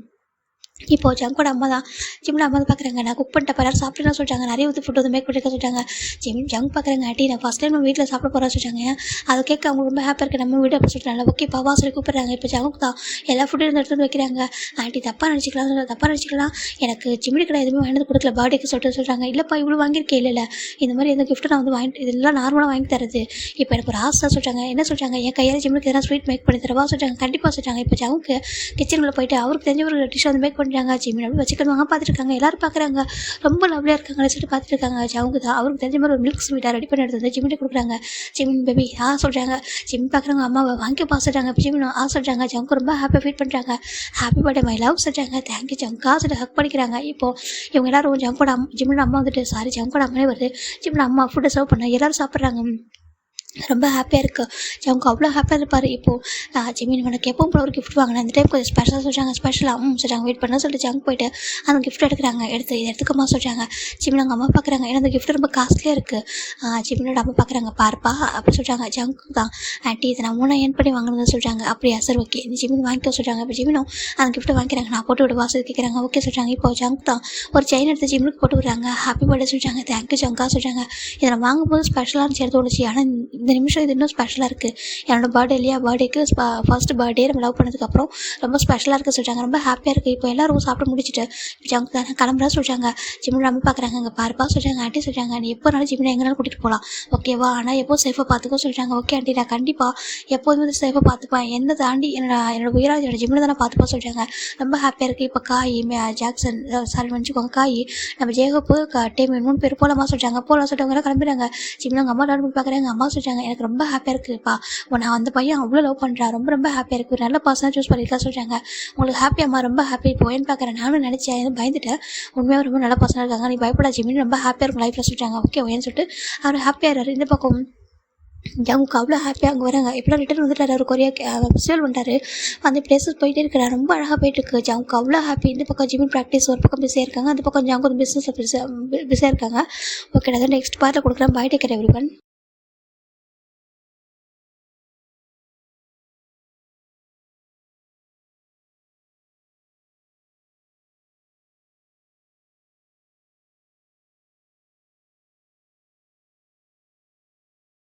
இப்போது ஜங்கோட அம்மா தான் ஜிம்மில் அம்மா தான் பார்க்குறாங்க. நான் குக் பண்ணிட்டேன் எல்லாரும் சாப்பிட்டுன்னு சொல்லிட்டாங்க. நிறைய வந்து ஃபுட் வந்து மேக் பண்ணிருக்க சொல்லிட்டாங்க. ஜங்க் பார்க்குறாங்க. ஆண்டி நான் ஃபஸ்ட் டைம் நம்ம வீட்டில் சாப்பிட போகிறோம் சொல்லிட்டாங்க. அதை கேட்க அவங்க ரொம்ப ஹாப்பியாக இருக்குது. நம்ம வீடு அப்படி சொல்லிட்டாங்க. ஓகே பாவா சொல்லி கூப்பிட்றாங்க. இப்போ ஜங்கு தான் எல்லா ஃபுட்டும் இருந்து எடுத்து வந்து வைக்கிறாங்க. ஆண்டி தப்பாக நினச்சிக்கலாம் எனக்கு ஜிம்மில் கடை எதுவுமே வாங்கிட்டு கொடுக்கல பர்த்டேக்கு சொல்கிறாங்க. இல்லைப்பா இவ்வளோ வாங்கியிருக்கேன். இல்லை இந்த மாதிரி எந்த கிஃப்ட்டு நான் வந்து வாங்கிட்டு இதெல்லாம் நார்மலாக வாங்கி தரது. இப்போ எனக்கு ஒரு ஆசை சொல்லிட்டாங்க. என்ன சொல்லிட்டாங்க, என் கையால் ஜிம்முக்கு எதனா ஸ்வீட் மேக் பண்ணி தரவா சொல்லிட்டாங்க. கண்டிப்பாக சொல்லிட்டாங்க. இப்போ ஜங்குக்கு கிச்சனுக்குள்ளே போயிட்டு அவருக்கு தெரிஞ்ச ஒரு டிஷ் வந்து மேக் பண்ணுறாங்க. ஜிம்மில் அப்படி வச்சுக்கணுவாங்க பார்த்துருக்காங்க. எல்லோரும் பார்க்குறாங்க. ரொம்ப லவ்லியாக இருக்காங்க சொல்லிட்டு பார்த்துட்டு இருக்காங்க. ஜங்கு தான் அவருக்கு தெரிஞ்ச மாதிரி ஒரு மில்க் ஸ்வீட்டாக ரெடி பண்ணி எடுத்து வந்து ஜிம்மிட்ட கொடுக்குறாங்க. ஜிம்மின் பேபி சொல்கிறாங்க. ஜிம் பார்க்குறவங்க அம்மாவை வாங்கி சொல்கிறாங்க. இப்போ ஜிம்மின் சொல்கிறாங்க. ஜங்கு ரொம்ப ஹாப்பியாக ஃபீல் பண்ணுறாங்க. ஹாப்பி பர்த்டே மை லவ் சொல்கிறாங்க. தேங்க்யூ ஜங்கா சொல்லிட்டு ஹக் பண்ணிக்கிறாங்க. இப்போது இவங்க எல்லோரும் ஜங்கோட ஜிம்மில் அம்மா வந்துட்டு ஜங்கோட அம்மாவே வருது. ஜிம்மில் அம்மா ஃபுட்டை சர்வ் பண்ண எல்லோரும் சாப்பிட்றாங்க. ரொம்ப ஹாப்பியாக இருக்குது. ஜங்கு அவ்வளோ ஹாப்பியாக இருப்பார். இப்போது ஜிமின் உனக்கு எப்பவும் போல ஒரு கிஃப்ட் வாங்கினேன், இந்த டைம் கொஞ்சம் ஸ்பெஷலாக சொல்கிறாங்க. ஸ்பெஷலாக சொல்கிறாங்க. வெயிட் பண்ண சொல்லிட்டு ஜங்கு போயிட்டு அந்த கிஃப்ட் எடுக்கிறாங்க. இதை எடுத்துக்கம்மா சொல்கிறாங்க. ஜிமின் அவங்க அம்மா பார்க்குறாங்க. ஏன்னா அந்த கிஃப்ட் ரொம்ப காஸ்ட்லியாக இருக்குது. ஜிமினோட அம்மா பார்க்குறாங்க. பார்ப்பா அப்படி சொல்கிறாங்க. ஜங்கு தான் ஆண்டி இதை நான் 3 ஏர்ன் பண்ணி வாங்கினதுன்னு சொல்கிறாங்க. அப்படியா சார் ஓகே இந்த ஜிமின் வாங்கிக்க சொல்கிறாங்க. இப்போ ஜிமினும் அந்த கிஃப்ட்டை வாங்கிக்கிறாங்க. நான் போட்டு விட வாசல் கேட்குறாங்க. ஓகே சொல்கிறாங்க. இப்போ ஜங்கு தான் ஒரு செயின் எடுத்து ஜிமினுக்கு போட்டு விடுறாங்க. ஹாப்பி பர்த்டே சொல்கிறாங்க. தேங்க்யூ ஜங்கா சொல்கிறாங்க. இதை நான் வாங்கும்போது ஸ்பெஷலாக சேர்த்து தோணுச்சு. ஆனால் இந்த நிமிஷம் இது இன்னும் ஸ்பெஷலாக இருக்குது. என்னோடய பர்த்டே இல்லையா, பர்த்டேக்கு ஃபர்ஸ்ட் பர்த்டே நம்ம லவ் பண்ணதுக்கப்புறம் ரொம்ப ஸ்பெஷலாக இருக்குது சொல்கிறாங்க. ரொம்ப ஹாப்பியாக இருக்குது. இப்போ எல்லோரும் சாப்பிட்டு முடிச்சுட்டு ஜங்கு தான் கிளம்புறா சொல்கிறாங்க. ஜிம்மில் நம்ம பார்க்குறாங்க. அங்கே பார்ப்பா சொல்கிறாங்க. ஆண்டி சொல்கிறாங்க நீ எப்போனாலும் ஜிம்மில் எங்கேனாலும் கூட்டிகிட்டு போகலாம் ஓகேவா, ஆனால் எப்போ சேஃபாக பார்த்துக்கோ சொல்கிறாங்க. ஓகே ஆண்டி நான் கண்டிப்பாக எப்போதுமே வந்து சேஃபாக பார்த்துப்பேன். எந்த தாண்டி என்னோட உயிராக என்னோட ஜிம்மில் தானே பார்த்துப்பா சொல்கிறாங்க. ரொம்ப ஹாப்பியாக இருக்குது. இப்போ காய் ஜாக்சன் சாரி நினச்சிக்கோங்க காய் நம்ம ஜேகப்பு டேம் 3 பேர் போகலாமா சொல்கிறாங்க. போகலாம் சொல்லிட்டு அவங்க கிளம்புறாங்க. ஜிம்மில் அவங்க அம்மா டான் பார்க்குறாங்க. அம்மா சொல்கிறாங்க எனக்கு ரொம்ப ஹாப்பியாக இருக்குப்பா, நான் அந்த பையன் அவ்வளோ லவ் பண்ணுறா, ரொம்ப ரொம்ப ஹாப்பியாக இருக்குது, நல்ல பர்சனாக சூஸ் பண்ணியிருக்கா சொல்கிறாங்க. உங்களுக்கு ஹாப்பியாம்மா, ரொம்ப ஹாப்பி. இப்போ ஏன்னு பார்க்குறேன் நானும் நினச்சேன் பயந்துட்டேன், உண்மையாக ரொம்ப நல்ல பர்சனாக இருக்காங்க, நீ பயப்படா ஜிமின்னு ரொம்ப ஹாப்பியாக இருக்கும் லைஃப்பில் சொல்கிறாங்க. ஓகே ஓகேன்னு சொல்லிட்டு அவர் ஹாப்பியாக இந்த பக்கம் ஜங்குக்கு அவ்வளோ ஹாப்பியாக அங்கே வராங்க. எப்படிலாம் ரிட்டர்ன் வந்துட்டார். அவர் கொரியா ஃபெஸ்டிவல் பண்ணிட்டாரு. அந்த பிளேஸஸ் போயிட்டே இருக்கிறார். ரொம்ப அழகாக போயிட்டுருக்கு. ஜங்குக்கு அவ்வளோ ஹாப்பி. இந்த பக்கம் ஜிம்மின் ப்ராக்டிஸ் ஒரு பக்கம் பிஸியாக இருக்காங்க, அந்த பக்கம் ஜங்கு பிஸ்னஸில் பிஸியாக இருக்காங்க. ஓகே, அதான் நெக்ஸ்ட் பார்ட்டில் கொடுக்குறேன். Bye take care everyone.